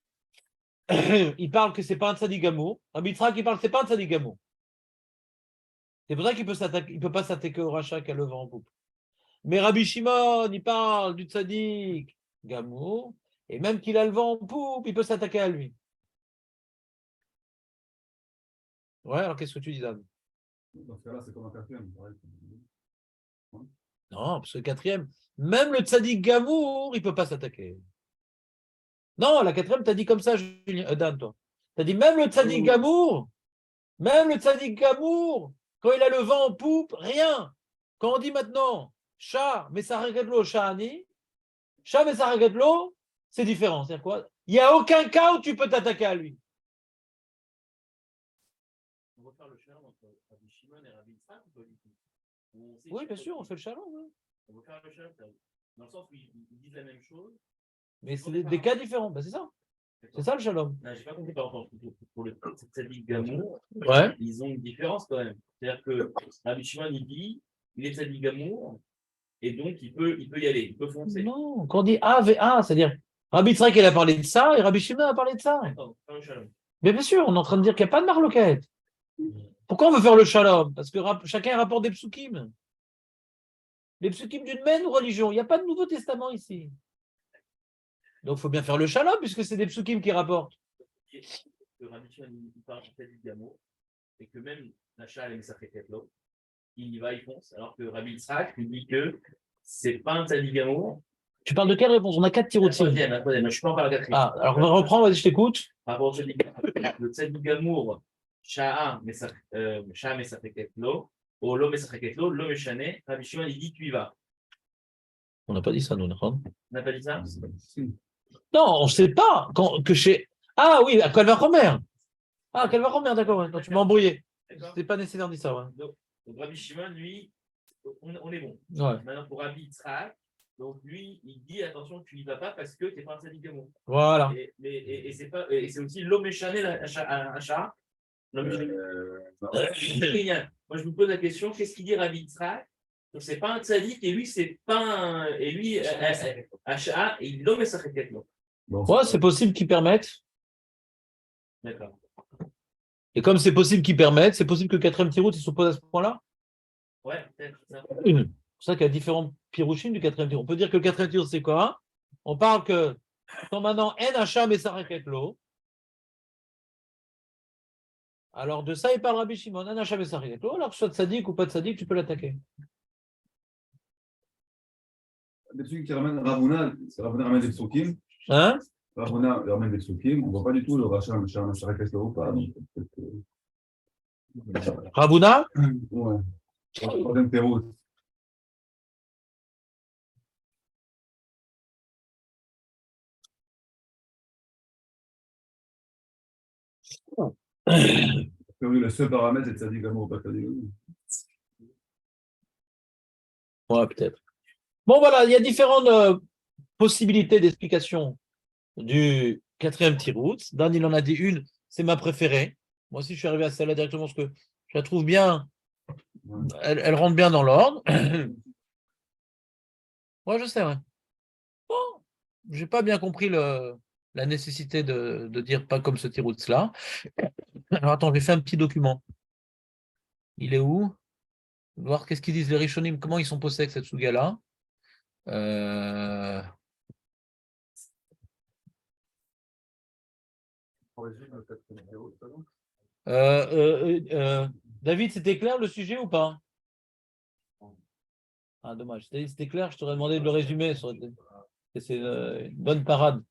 il parle que ce n'est pas un tzaddik gamour. Rabbi Tzrak, il parle que ce n'est pas un tzaddik gamour. C'est pour ça qu'il ne peut pas s'attaquer au rachat qui a le vent en poupe. Mais Rabbi Shimon, il parle du tzaddik gamour, et même qu'il a le vent en poupe, il peut s'attaquer à lui. Ouais, alors qu'est-ce que tu dis, Dan? Dans ce cas-là, c'est comme un quatrième. Non, parce que le quatrième, même le tzaddik gamour, il ne peut pas s'attaquer. Non, la quatrième, tu as dit comme ça, Dan, toi. Tu as dit même le tzaddik gamour, quand il a le vent en poupe, rien. Quand on dit maintenant, Shah, Messaregedlo, Shahani, Shah, Messaregedlo, c'est différent. C'est-à-dire quoi? Il n'y a aucun cas où tu peux t'attaquer à lui. On va faire le shalom entre Rabbi Shimon et Rabbi Tzrak ou pas du tout? Oui, bien sûr, on fait le shalom. Oui. On va faire le shalom dans le sens où ils disent la même chose. Mais c'est des cas différents. Ben, c'est ça. C'est ça le shalom. Non, j'ai pas compris par rapport pour le tzaddik gamour. Ouais. Ils ont une différence quand même. C'est-à-dire que Rabbi Shimon, il dit, il est tzaddik gamour, et donc il peut y aller, il peut foncer. Non, quand on dit A, V, A, c'est-à-dire Rabbi Tzrak, il a parlé de ça et Rabbi Shimon a parlé de ça. D'accord, faire le shalom. Mais bien sûr, on est en train de dire qu'il n'y a pas de marloquette. Pourquoi on veut faire le shalom? Parce que chacun rapporte des psukim. Les psukim d'une même religion. Il n'y a pas de Nouveau Testament ici. Donc, il faut bien faire le shalom puisque c'est des psukim qui rapportent. Que Rabbi Shimon, il parle de tzaddik gamour, et que même Nachal et Messaregedlo, il y va, il fonce, alors que Rabbi Tzrak lui dit que c'est pas un tzaddik gamour, Tu parles de quelle réponse? On a 4 tirs La au tir. troisième, je peux en parler la quatrième. Ah, alors on va reprendre, vas-y, je t'écoute. Par rapport au le tzaddik gamour, Sha'a mesacheket lo, ou lo mesacheket lo, lo meshane, Rabbi Shimon, il dit tu y vas. On n'a pas dit ça, nous, d'accord? On n'a pas dit ça? Non, on ne sait pas. Que chez... Ah oui, à Calvachomer. Ah, Calvachomer, d'accord. Ouais. Non, tu m'as embrouillé. D'accord. C'est pas nécessaire de dire ça. Ouais. Donc Rabbi Shimon, lui, on est bon. Ouais. Maintenant, pour Rabbi Yitzhak, donc lui, il dit attention, tu n'y vas pas parce que tu n'es pas un tzaddik gamour. Voilà. Et c'est aussi l'homme méchané, un chat. L'homme méchané. Moi, je vous pose la question, qu'est-ce qu'il dit Rabbi Yitzhak? Donc, c'est pas un tzaddik et lui, c'est pas un. Et lui, un chat, et l'homme est sacré. Ouais, c'est possible qu'ils permettent. D'accord. Et comme c'est possible qu'ils permettent, c'est possible que le quatrième tirout il s'oppose à ce point-là. Ouais, peut-être. C'est pour ça qu'il y a différentes pirouchines du quatrième tirout. On peut dire que le quatrième tirout, c'est quoi? On parle que quand maintenant en hacham et sareketlo. Alors de ça, il parle Rabbi Shimon, en hacham et sareketlo. Alors que soit de sadique ou pas de sadique, tu peux l'attaquer. Celui qui ramène Ravuna, c'est Ravuna ramène des psukim. Hein? Ravuna ramène des psukim. On ne voit pas du tout le rachat, le charme, le ou pas. Donc, Ravuna? ouais. Troisième terreau. Le seul paramètre, c'est de Sadi Gamo ou pas Sadi Gamo. Ouais, peut-être. Bon, voilà, il y a différentes possibilités d'explication du quatrième tirout. Dan, il en a dit une, c'est ma préférée. Moi aussi, je suis arrivé à celle-là directement parce que je la trouve bien. Elle rentre bien dans l'ordre. Ouais, je sais, ouais. Bon, j'ai pas bien compris la nécessité de dire pas comme ce tirout-là. Alors, attends, j'ai fait un petit document. Il est où? Voir qu'est-ce qu'ils disent les Rishonim, comment ils sont posés avec cette souga-là. David, c'était clair le sujet ou pas? Ah, dommage. C'était clair, je t'aurais demandé de le résumer. C'est une bonne parade.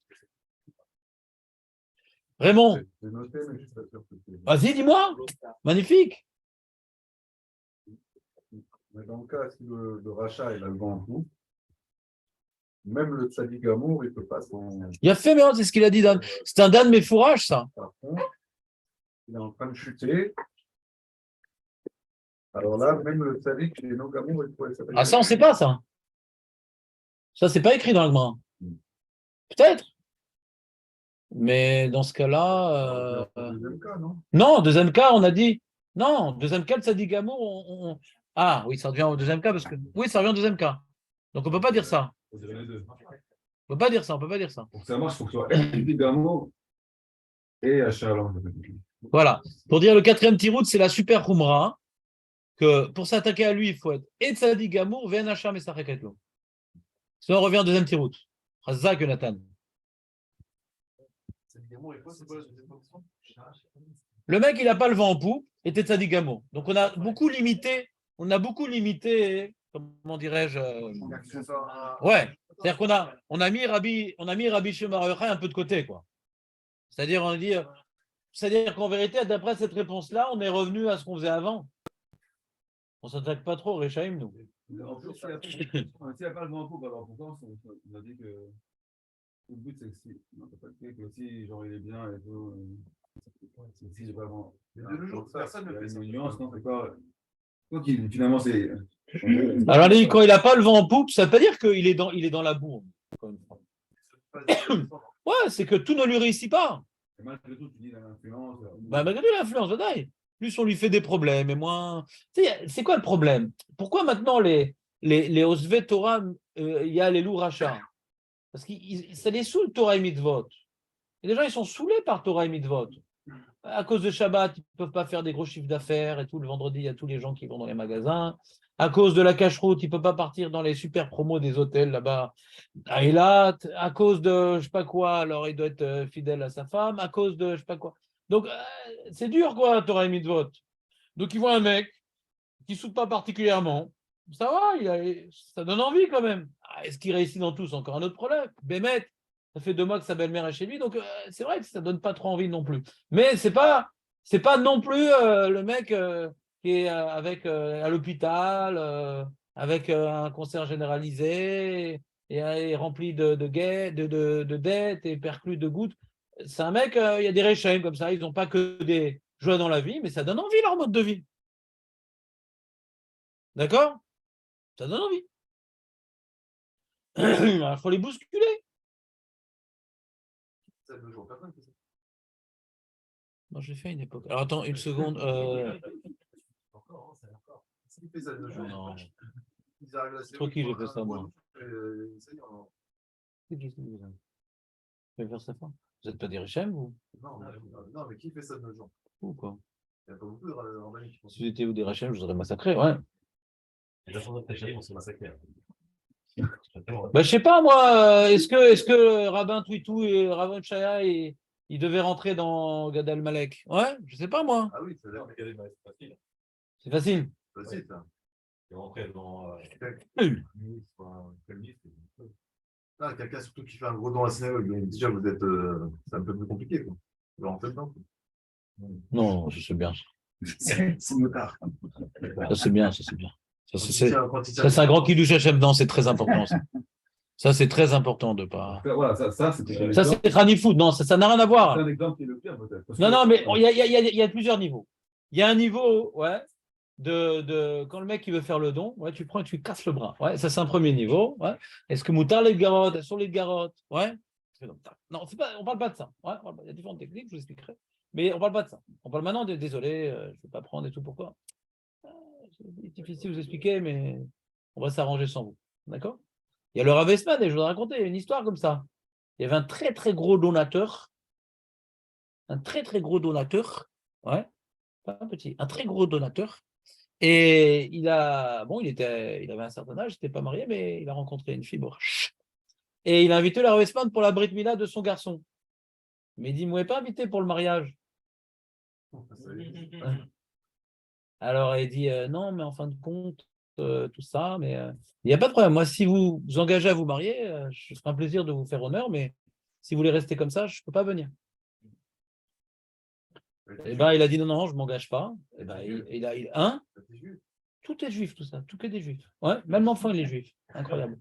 Raymond, vas-y, dis-moi. Magnifique. Mais dans le cas, si le rachat il a le vent en poupe, même le Sadi Gamour, il ne peut pas s'en. Il a fait, mais c'est ce qu'il a dit, Dan. C'est un Dan, mais fourrage, ça. Par contre, il est en train de chuter. Alors là, même le Sadi qui est non Gamour, il pourrait s'appeler. Ah, ça, on ne sait pas, ça. Ça, c'est pas écrit dans le Gemara. Peut-être. Mais dans ce cas-là. Deuxième cas, non? Non, deuxième cas, on a dit. Non, deuxième cas, le Sadi Gamour, Ah, oui, ça revient au deuxième cas, parce que. Oui, ça revient au deuxième cas. Donc, on ne peut pas dire ça. On dirait les deux. On ne peut pas dire ça, on peut pas dire ça. Pour que ça marche, il faut que ce soit Sadi Gamour et Achalan. Voilà. Pour dire le quatrième tirout, c'est la super Khumra, que pour s'attaquer à lui, il faut être et Tzadi Gamour, Ven Hacham et Sacheketlo. Sinon, on revient au deuxième tirout. Razak Nathan. Le mec, il n'a pas le vent en poupe, était Tzadi Gamour. Donc, on a beaucoup limité, comment dirais-je Ouais. C'est-à-dire qu'on a mis Rabbi Shimon Bar Yochai un peu de côté, quoi. C'est-à-dire, on a dit. C'est-à-dire qu'en vérité, d'après cette réponse-là, on est revenu à ce qu'on faisait avant. On ne s'attaque pas trop au Réchaïm, nous. En plus, s'il n'y a pas le vent en poupe, alors pourquoi on a dit que le but, c'est que si. Non, t'as pas dit que si, genre, il est bien et tout. Si, j'ai pas le vent. Mais de nos jours, personne ne fait ça. Une nuance, non, c'est pas. Finalement, c'est. Alors, quand il n'a pas le vent en poupe, ça ne veut pas dire qu'il est dans la boue. Ouais, c'est que tout ne lui réussit pas. Et malgré tout, tu dis l'influence. Malgré tout, l'influence, bataille. Plus on lui fait des problèmes et moins. C'est quoi le problème? Pourquoi maintenant les Osvet Torah, il y a les loups rachats? Parce que ça les saoule Torah et Mitzvot. Et les gens, ils sont saoulés par Torah et Mitzvot. À cause de Shabbat, ils ne peuvent pas faire des gros chiffres d'affaires et tout. Le vendredi, il y a tous les gens qui vont dans les magasins. À cause de la cache-route, il ne peut pas partir dans les super promos des hôtels là-bas à Eilat. À cause de je ne sais pas quoi, alors il doit être fidèle à sa femme. À cause de je ne sais pas quoi. Donc, c'est dur, quoi, Torah et Mitzvot. Donc, ils voient un mec qui ne soude pas particulièrement, Ça va, ça donne envie quand même. Ah, est-ce qu'il réussit dans tout? C'est encore un autre problème. Bémet, ça fait 2 mois que sa belle-mère est chez lui, donc c'est vrai que ça donne pas trop envie non plus. Mais c'est pas non plus le mec qui est avec à l'hôpital, avec un cancer généralisé et rempli de dettes et perclus de gouttes. C'est un mec, il y a des réchèmes comme ça, ils n'ont pas que des joies dans la vie, mais ça donne envie leur mode de vie. D'accord? Ça donne envie. Il faut les bousculer. Ça ne joue personne. Moi, j'ai fait une époque. Alors, attends une seconde. Encore, c'est encore. S'il fait ça de jour, Non. ils arrivent à C'est trop qui j'ai fait ça, moi. Non, C'est qui vous avez faire ça? Vous n'êtes pas des Richem, vous? non, mais qui fait ça de nos jours? Ou quoi? Il n'y a pas beaucoup de rabbins qui font ça. Si vous étiez vous des Richem, je vous aurais massacré, ouais. Les enfants de Tachaïm, on se massacre. Bah, je sais pas, moi, est-ce que Rabbin Twitou et Rabbin Chaya, ils devaient rentrer dans Gad Al-Malek? Ouais, je sais pas, moi. Ah oui, c'est facile. C'est facile. facile, ça. Et rentrer dans Ah, quelqu'un surtout qui fait un gros don à la synagogue, donc déjà vous êtes. C'est un peu plus compliqué, quoi. Vous rentrez dedans. Non, je sais bien. C'est motard. Ça, c'est bien, ça, c'est bien. Ça, Ça, c'est un grand kiddush Hashem. Non, c'est très important, ça. Ça, c'est très important de pas. Voilà, ça c'était. Ça, c'est Ranifood. Non, ça n'a rien à voir. C'est un exemple qui est le pire, peut-être. Non, non, mais il y a plusieurs niveaux. Il y a un niveau, ouais, quand le mec il veut faire le don, ouais, tu prends et tu casses le bras. Ouais, ça, c'est un premier niveau. Ouais. Est-ce que Moutar les garottes, elles sont les garottes? Ouais. Non, on parle pas de ça. Ouais, il y a différentes techniques, je vous expliquerai. Mais on parle pas de ça. On parle maintenant de désolé, je ne vais pas prendre et tout. Pourquoi? C'est difficile de vous expliquer, mais on va s'arranger sans vous. D'accord? Il y a le Rav Esman, et je vous raconter une histoire comme ça. Il y avait un très, très gros donateur. Un très, très gros donateur. Ouais, pas un petit, un très gros donateur. Et il avait un certain âge, il n'était pas marié, mais il a rencontré une fille moche. Et il a invité le Rav Esman pour la brit mila de son garçon. Mais il dit, moi, pas invité pour le mariage. Alors, il dit, non, mais en fin de compte, tout ça, mais il n'y a pas de problème. Moi, si vous vous engagez à vous marier, je ferai un plaisir de vous faire honneur, mais si vous voulez rester comme ça, je ne peux pas venir. Eh ben, il a dit, non, non, je ne m'engage pas. Eh ben, tout est juif, tout ça, tout que des juifs. Ouais, même l'enfant, il est juif. Incroyable.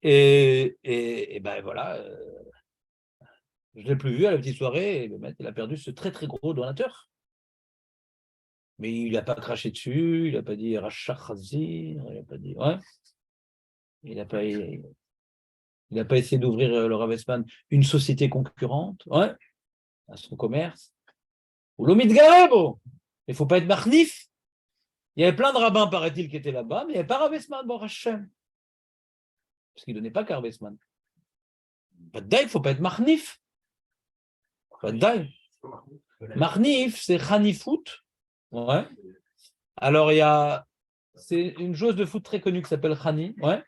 Et ben voilà, je ne l'ai plus vu à la petite soirée, et le maître, il a perdu ce très, très gros donateur. Mais il n'a pas craché dessus, il n'a pas dit Rachat Khazir, il n'a pas dit. Ouais. Il n'a pas essayé d'ouvrir le Rav Esman une société concurrente, ouais, à son commerce. Ou l'Omid Garebo. Il ne faut pas être marnif. Il y avait plein de rabbins, paraît-il, qui étaient là-bas, mais il n'y avait pas Rav Esman, bon Hachem. Parce qu'il ne donnait pas qu'à Rav Esman. Pas de daï, il ne faut pas être marnif. Pas de daï. Marnif, c'est Khanifout. Ouais. Alors, c'est une joueuse de foot très connue qui s'appelle Khani. Ouais.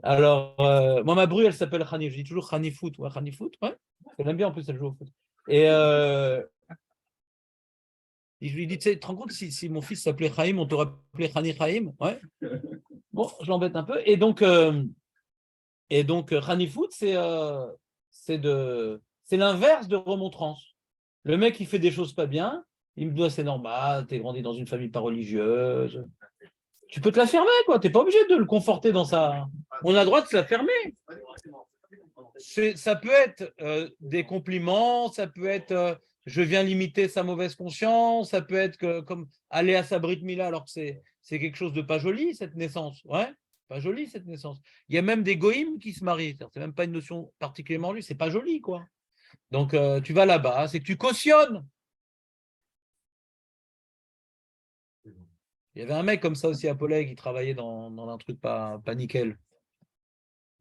Alors, moi, ma bru, elle s'appelle Khani. Je dis toujours Khani Foot. Ouais, Khani Foot. Ouais. Elle aime bien en plus, elle joue au foot. Et je lui dis, tu te rends compte, si mon fils s'appelait Chaim, on t'aurait appelé Khani Chaim. Ouais. Bon, je l'embête un peu. Et donc Khani Foot, c'est l'inverse de remontrance. Le mec, il fait des choses pas bien. Il me dit, c'est normal, t'es grandi dans une famille pas religieuse. Tu peux te la fermer, quoi. T'es pas obligé de le conforter dans ça. On a le droit de se la fermer. Ça peut être des compliments, ça peut être je viens limiter sa mauvaise conscience, ça peut être comme aller à sa brit mila alors que c'est quelque chose de pas joli, cette naissance. Ouais, pas joli cette naissance. Il y a même des goïms qui se marient. C'est même pas une notion particulièrement lui, c'est pas joli, quoi. Donc tu vas là-bas, c'est que tu cautionnes. Il y avait un mec comme ça aussi à Polègue qui travaillait dans un truc pas nickel,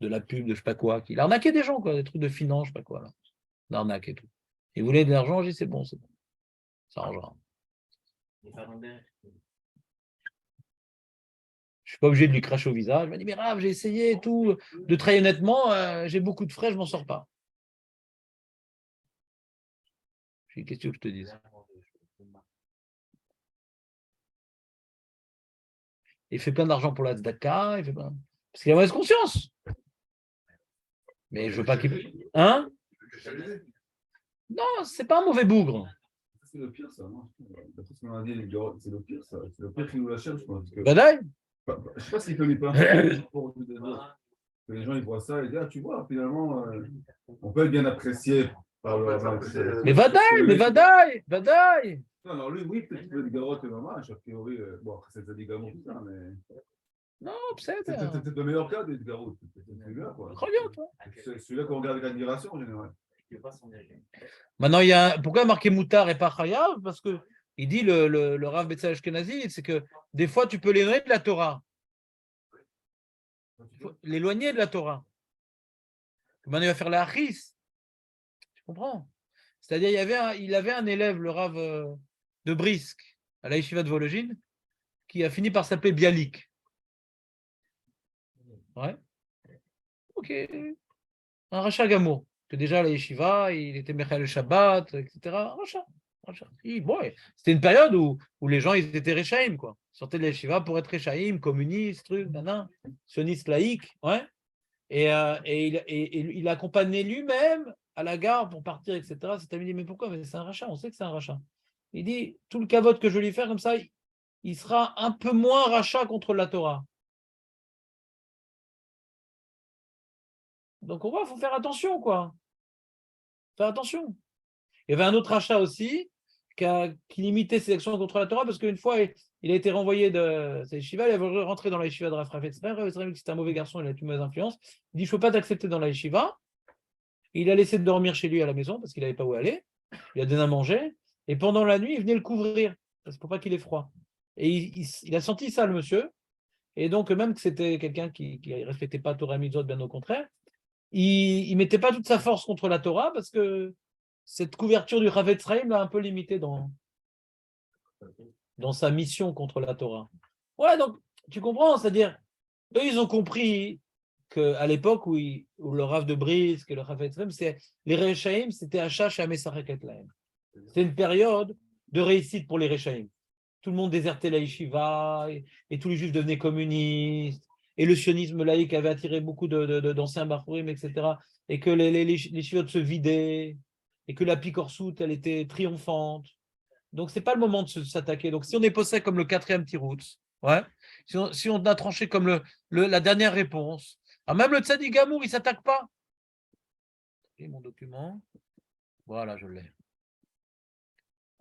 de la pub, de je sais pas quoi, qui arnaquait des gens, quoi, des trucs de finance, je sais pas quoi, là. L'arnaque et tout. Il voulait de l'argent, j'ai dit c'est bon, ça arrangera. Je ne suis pas obligé de lui cracher au visage. Il m'a dit, mais Rav, j'ai essayé et tout, de travailler honnêtement, j'ai beaucoup de frais, je m'en sors pas. Je lui ai dit, qu'est-ce que tu veux que je te dise? Il fait plein d'argent pour la tzedaka, parce qu'il a mauvaise conscience. Mais je veux pas qu'il. Hein? Non, c'est pas un mauvais bougre. C'est le pire, ça, non? D'après ce qu'on a dit, les gars, c'est le pire, ça. C'est le pire qui nous l'achète, je pense. Badaï. Je sais pas s'il ne connaît pas. Que les gens ils voient ça et disent, ah, tu vois, finalement, on peut être bien apprécié par le. Mais Vadaï. Non, alors lui, oui, peut-être qu'il peut être garotte et maman, a priori, bon, après, c'est des garottes, tout ça, mais. Non, C'est peut-être le meilleur cas des garottes. C'est celui-là, quoi. C'est celui-là qu'on regarde avec admiration, en général. Maintenant, pourquoi marqué Moutard et pas Chayav? Parce que il dit le Rav Betzalel Ashkenazi, c'est que des fois tu peux l'éloigner de la Torah. L'éloigner de la Torah. Maintenant, il va faire la Achis. Tu comprends? C'est-à-dire, il avait un élève, le Rav de Brisk, à la Yeshiva de Vologine, qui a fini par s'appeler Bialik. Ouais. Ok. Un rachat gamour. Que déjà, la Yeshiva, il était Mechal le Shabbat, etc. Rachat. Bon, c'était une période où les gens ils étaient Rechaim, quoi. Ils sortaient de la Yeshiva pour être Rechaim, communistes, trucs, sionistes laïques. Ouais. Et il accompagnait lui-même à la gare pour partir, etc. Cet ami dit, mais pourquoi? Mais c'est un rachat, on sait que c'est un rachat. Il dit, tout le cavote que je vais lui faire comme ça, il sera un peu moins rachat contre la Torah. Donc on voit, il faut faire attention, quoi. Faire attention. Il y avait un autre rachat aussi qui limitait ses actions contre la Torah parce qu'une fois, il a été renvoyé de sa yeshiva, il avait rentré dans la yeshiva de Rav Etzraim. Rav Etzraim, c'était un mauvais garçon, il a une mauvaise influence. Il dit, je ne peux pas t'accepter dans la yeshiva. Il a laissé de dormir chez lui à la maison parce qu'il n'avait pas où aller. Il a donné à manger. Et pendant la nuit, il venait le couvrir. C'est pour pas qu'il ait froid. Et il a senti ça, le monsieur. Et donc, même que c'était quelqu'un qui ne respectait pas Torah Mitzvot, bien au contraire, il ne mettait pas toute sa force contre la Torah parce que cette couverture du Rav Etzraim l'a un peu limité dans sa mission contre la Torah. Ouais, donc, tu comprends, c'est-à-dire, eux, ils ont compris qu'à l'époque où le Rav de Brisk et le Rav Etzraim, les Rechaim, c'était Achash et Amesacheket Lahem. C'est une période de réussite pour les Rechaim. Tout le monde désertait la yeshiva et tous les juifs devenaient communistes. Et le sionisme laïque avait attiré beaucoup d'anciens bachourim, etc. Et que les yeshivot se vidaient. Et que la picorsout, elle était triomphante. Donc, ce n'est pas le moment de s'attaquer. Donc, si on est posé comme le quatrième tirout, ouais, si on a tranché comme la dernière réponse, alors même le tzaddik gamour, il ne s'attaque pas. Et mon document. Voilà, je l'ai.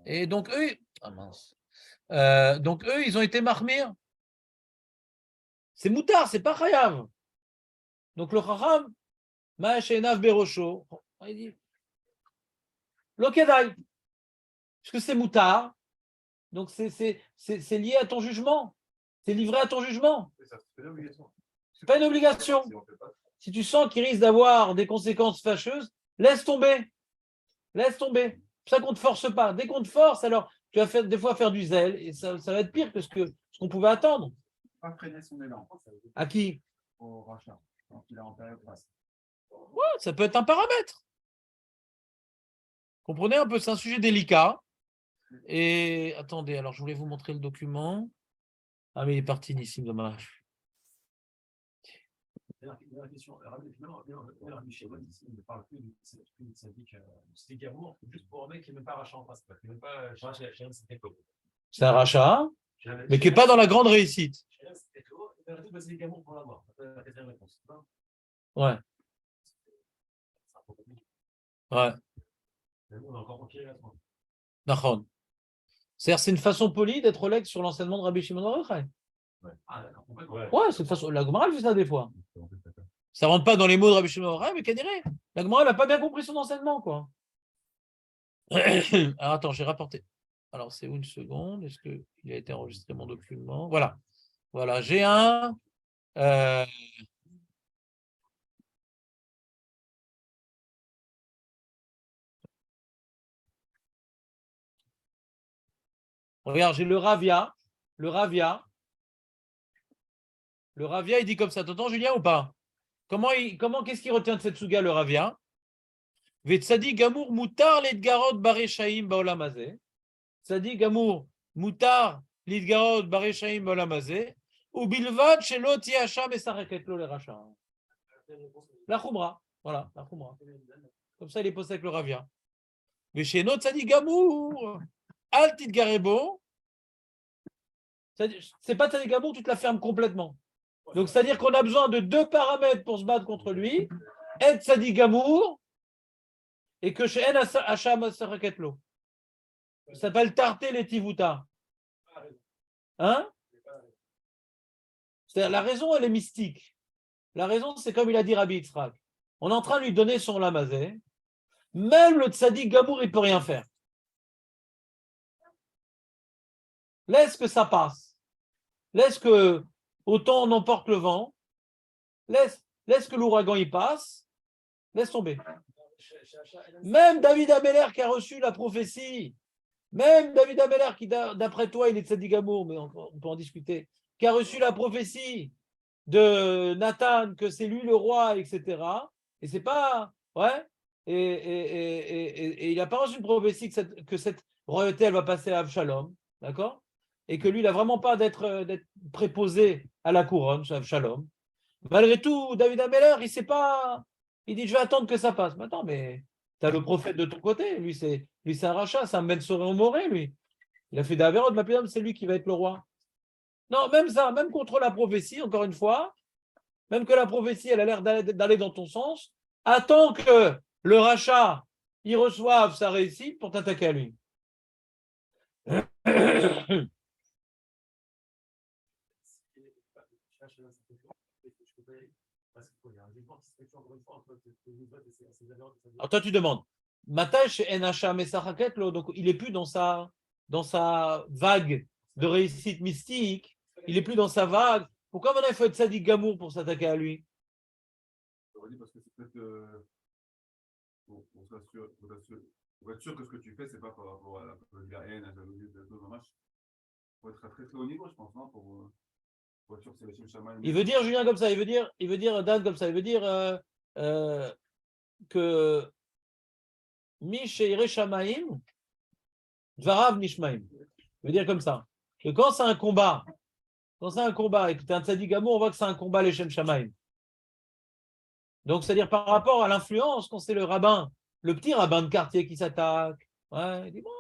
Et donc, eux, ils ont été marmir. C'est moutard, c'est pas chayav. Donc, le chacham, ma'ashenav berosho, il dit, lokedai, parce que c'est moutard, donc c'est lié à ton jugement. C'est livré à ton jugement. C'est pas une obligation. Si tu sens qu'il risque d'avoir des conséquences fâcheuses, laisse tomber. Laisse tomber. C'est pour ça qu'on ne te force pas. Dès qu'on te force, alors tu vas des fois faire du zèle et ça va être pire que ce qu'on pouvait attendre. Pas freiner son élan. À qui? Au rachat. Donc il est en période basse. Ouais, ça peut être un paramètre. Comprenez un peu, c'est un sujet délicat. Et attendez, alors je voulais vous montrer le document. Ah, mais il est parti, Nissim, dommage. Dernière question. Il ne parle plus de syndic. C'était Gamour, juste pour un mec qui n'est même pas rachat en face. Qui n'est même pas C'est un rachat, mais qui n'est pas dans la grande réussite. C'est Gamour pour l'avoir. La quatrième réponse. Ouais. Ouais. On a encore manqué la trois. D'accord. C'est-à-dire, c'est une façon polie d'être collègue sur l'enseignement de Rabbi Shimon Bar Yochai. Ah, d'accord. Ouais, c'est une façon. La Gemara, elle fait ça des fois. Ça ne rentre pas dans les mots de Rabbi Shimon Bar Yochai, mais qu'elle dirait. La Gemara, elle n'a pas bien compris son enseignement, quoi. Alors, attends, j'ai rapporté. Alors, c'est où une seconde? Est-ce qu'il a été enregistré mon document? Voilà. Voilà, j'ai un. Regarde, j'ai le Ravia. Le Ravia, il dit comme ça. T'entends, Julien, ou pas? Qu'est-ce qu'il retient de cette souga, le Ravia? Vetsadi Gamour Moutar Lidgarot Bareshaim Baolamazé. Tsadi Gamour Moutar Lidgarot Bareshaim Baolamazé. ou bilvad shelo ti hasha mesareket lo le racha. La khumra, voilà, la khumra. Comme ça, il est posé avec le ravia. Mais chez notre tzadik gamour, al titgarebo, c'est pas tzadik gamour, tu te la fermes complètement. Donc, c'est-à-dire qu'on a besoin de 2 paramètres pour se battre contre lui, être tzadik gamour, et que chez En Hashem Masaketlo. Ça s'appelle tarter les tivuta. Hein? C'est-à-dire, la raison, elle est mystique. La raison, c'est comme il a dit Rabbi Yitzhak. On est en train de lui donner son lamazé. Même le tzaddik gamour, il ne peut rien faire. Laisse que ça passe. Laisse que autant on emporte le vent. Laisse que l'ouragan y passe. Laisse tomber. Même David Ameller qui a reçu la prophétie, même David Ameller qui, d'après toi, il est tzaddik gamour, mais on peut en discuter, qui a reçu la prophétie de Nathan, que c'est lui le roi, etc. Et c'est pas... Ouais. Et il n'a pas reçu une prophétie que cette royauté, elle va passer à Avshalom. D'accord? Et que lui, il n'a vraiment pas d'être préposé à la couronne, chez Avshalom. Malgré tout, David Ameller, il ne sait pas... Il dit, je vais attendre que ça passe. Mais attends, mais tu as le prophète de ton côté. Lui, c'est un rachat, c'est un Ben Soréon Moré, lui. Il a fait d'Averod, c'est lui qui va être le roi. Non, même ça, même contre la prophétie, encore une fois, même que la prophétie, elle a l'air d'aller dans ton sens, attends que le rachat, il reçoive sa réussite pour t'attaquer à lui. Alors toi, tu demandes, Matai chez NHA Mesachaket, donc il n'est plus dans sa vague de réussite mystique, il n'est plus dans sa vague. Pourquoi maintenant il faut être Sadiq Gamour pour s'attaquer à lui? Parce que c'est peut-être pour être sûr que ce que tu fais, c'est pas par rapport à la haine, à la jalousie, de tout match. Il faut être très très haut niveau, je pense, non, pour être sûr que c'est le Shem Shamaim. Il veut dire, Julien, comme ça, il veut dire Dan comme ça, il veut dire que Misheire Shamaim, Dvarav Nishmaim. Il veut dire comme ça. Que quand c'est un combat et que tu es un tzaddik gamour, on voit que c'est un combat les Shem Shamaim. Donc, c'est-à-dire par rapport à l'influence, quand c'est le rabbin, le petit rabbin de quartier qui s'attaque, ouais, il dit bon,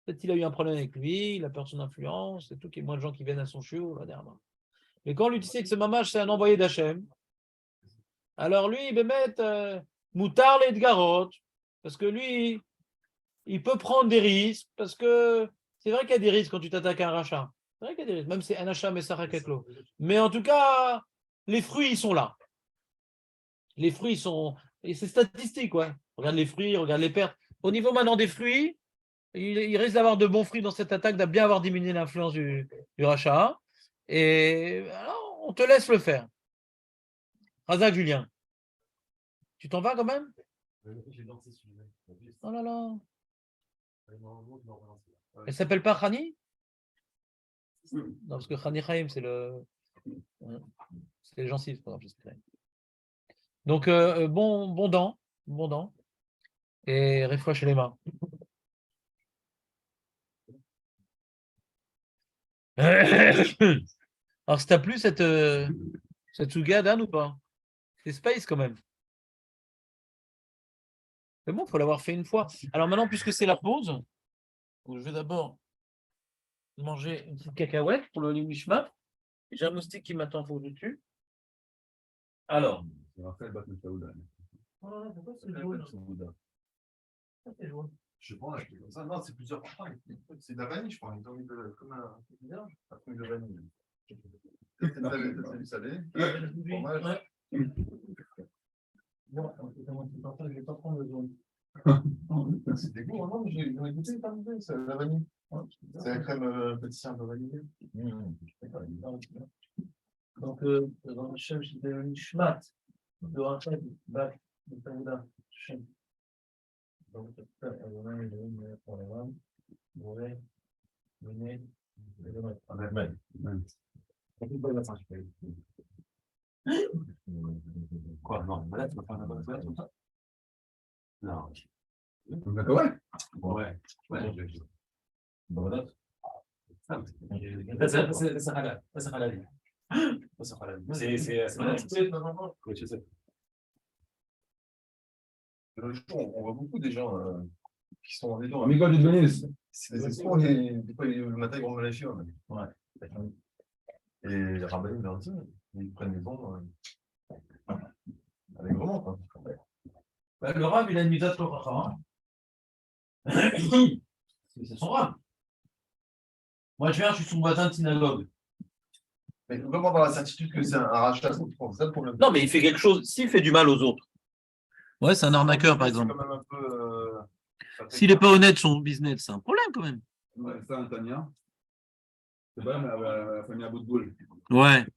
peut-être qu'il a eu un problème avec lui, il a peur de son influence, c'est tout, qu'il y a moins de gens qui viennent à son chiot, là, derrière. Mais quand lui, tu sais que ce mamash, c'est un envoyé d'Hachem, alors lui, il va mettre Moutar les Edgarot, parce que lui, il peut prendre des risques, parce que c'est vrai qu'il y a des risques quand tu t'attaques à un rachat. C'est vrai qu'il y a des risques, même si c'est un achat, mais ça raquette-l'eau. Mais en tout cas, les fruits, ils sont là. Les fruits sont. Et c'est statistique, ouais. Regarde les fruits, regarde les pertes. Au niveau maintenant des fruits, il risque d'avoir de bons fruits dans cette attaque, d'abord bien avoir diminué l'influence du rachat. Et alors, on te laisse le faire. Razak Julien. Tu t'en vas quand même? Oh là là. Elle s'appelle pas Khani? Non, parce que Khani Chaim, c'est les gencives, par exemple. Donc, bon dent. Et réfléchis chez les mains. Alors, ça t'a plu cette Suga Dan ou pas? C'est space quand même. Mais bon, il faut l'avoir fait une fois. Alors maintenant, puisque c'est la pause, je vais d'abord manger une petite cacahuète pour le Limishma. J'ai un moustique qui m'attend pour dessus. Alors. Pourquoi c'est jaune? C'est jaune. Je sais pas, acheté comme ça. Non, c'est plusieurs parfums. C'est de la vanille, je crois. Ils ont mis comme un truc de vanille. C'est du salé. Fromage. Bon, je vais pas prendre le jaune. C'est dégoût, non? J'en ai goûté, pas goûté, c'est la vanille. C'est la crème pâtissière de vanille. Donc, dans le Shem, c'est le Nishmat, de Rachel, Bach, de Taouda, Shem. Donc, Quoi? Non, malade, tu vas faire un abonnement comme ça? Non. Ouais. Ouais. Bon, c'est halal. C'est halal. C'est pas la même. C'est pas la même. Oui, je sais. De nos jours, on voit beaucoup des gens qui sont des gens amicaux de Venise. C'est des espoirs et des fois ils matin ils vont me lâcher. Ouais. Et les rabbins aussi, ils prennent les bons avec vraiment quoi. Bah, le rab, il a une mitzvah de Torah. C'est son rab. Moi, je viens, je suis son voisin de synagogue. Mais vraiment avoir la certitude que c'est un rachat, c'est ça le problème. Non, mais il fait quelque chose. S'il fait du mal aux autres. Ouais, c'est un arnaqueur, par C'est exemple. quand même un peu. S'il n'est pas honnête son business, c'est un problème quand même. Ouais, ça, Tania. C'est pas la famille à bout de boule. Ouais.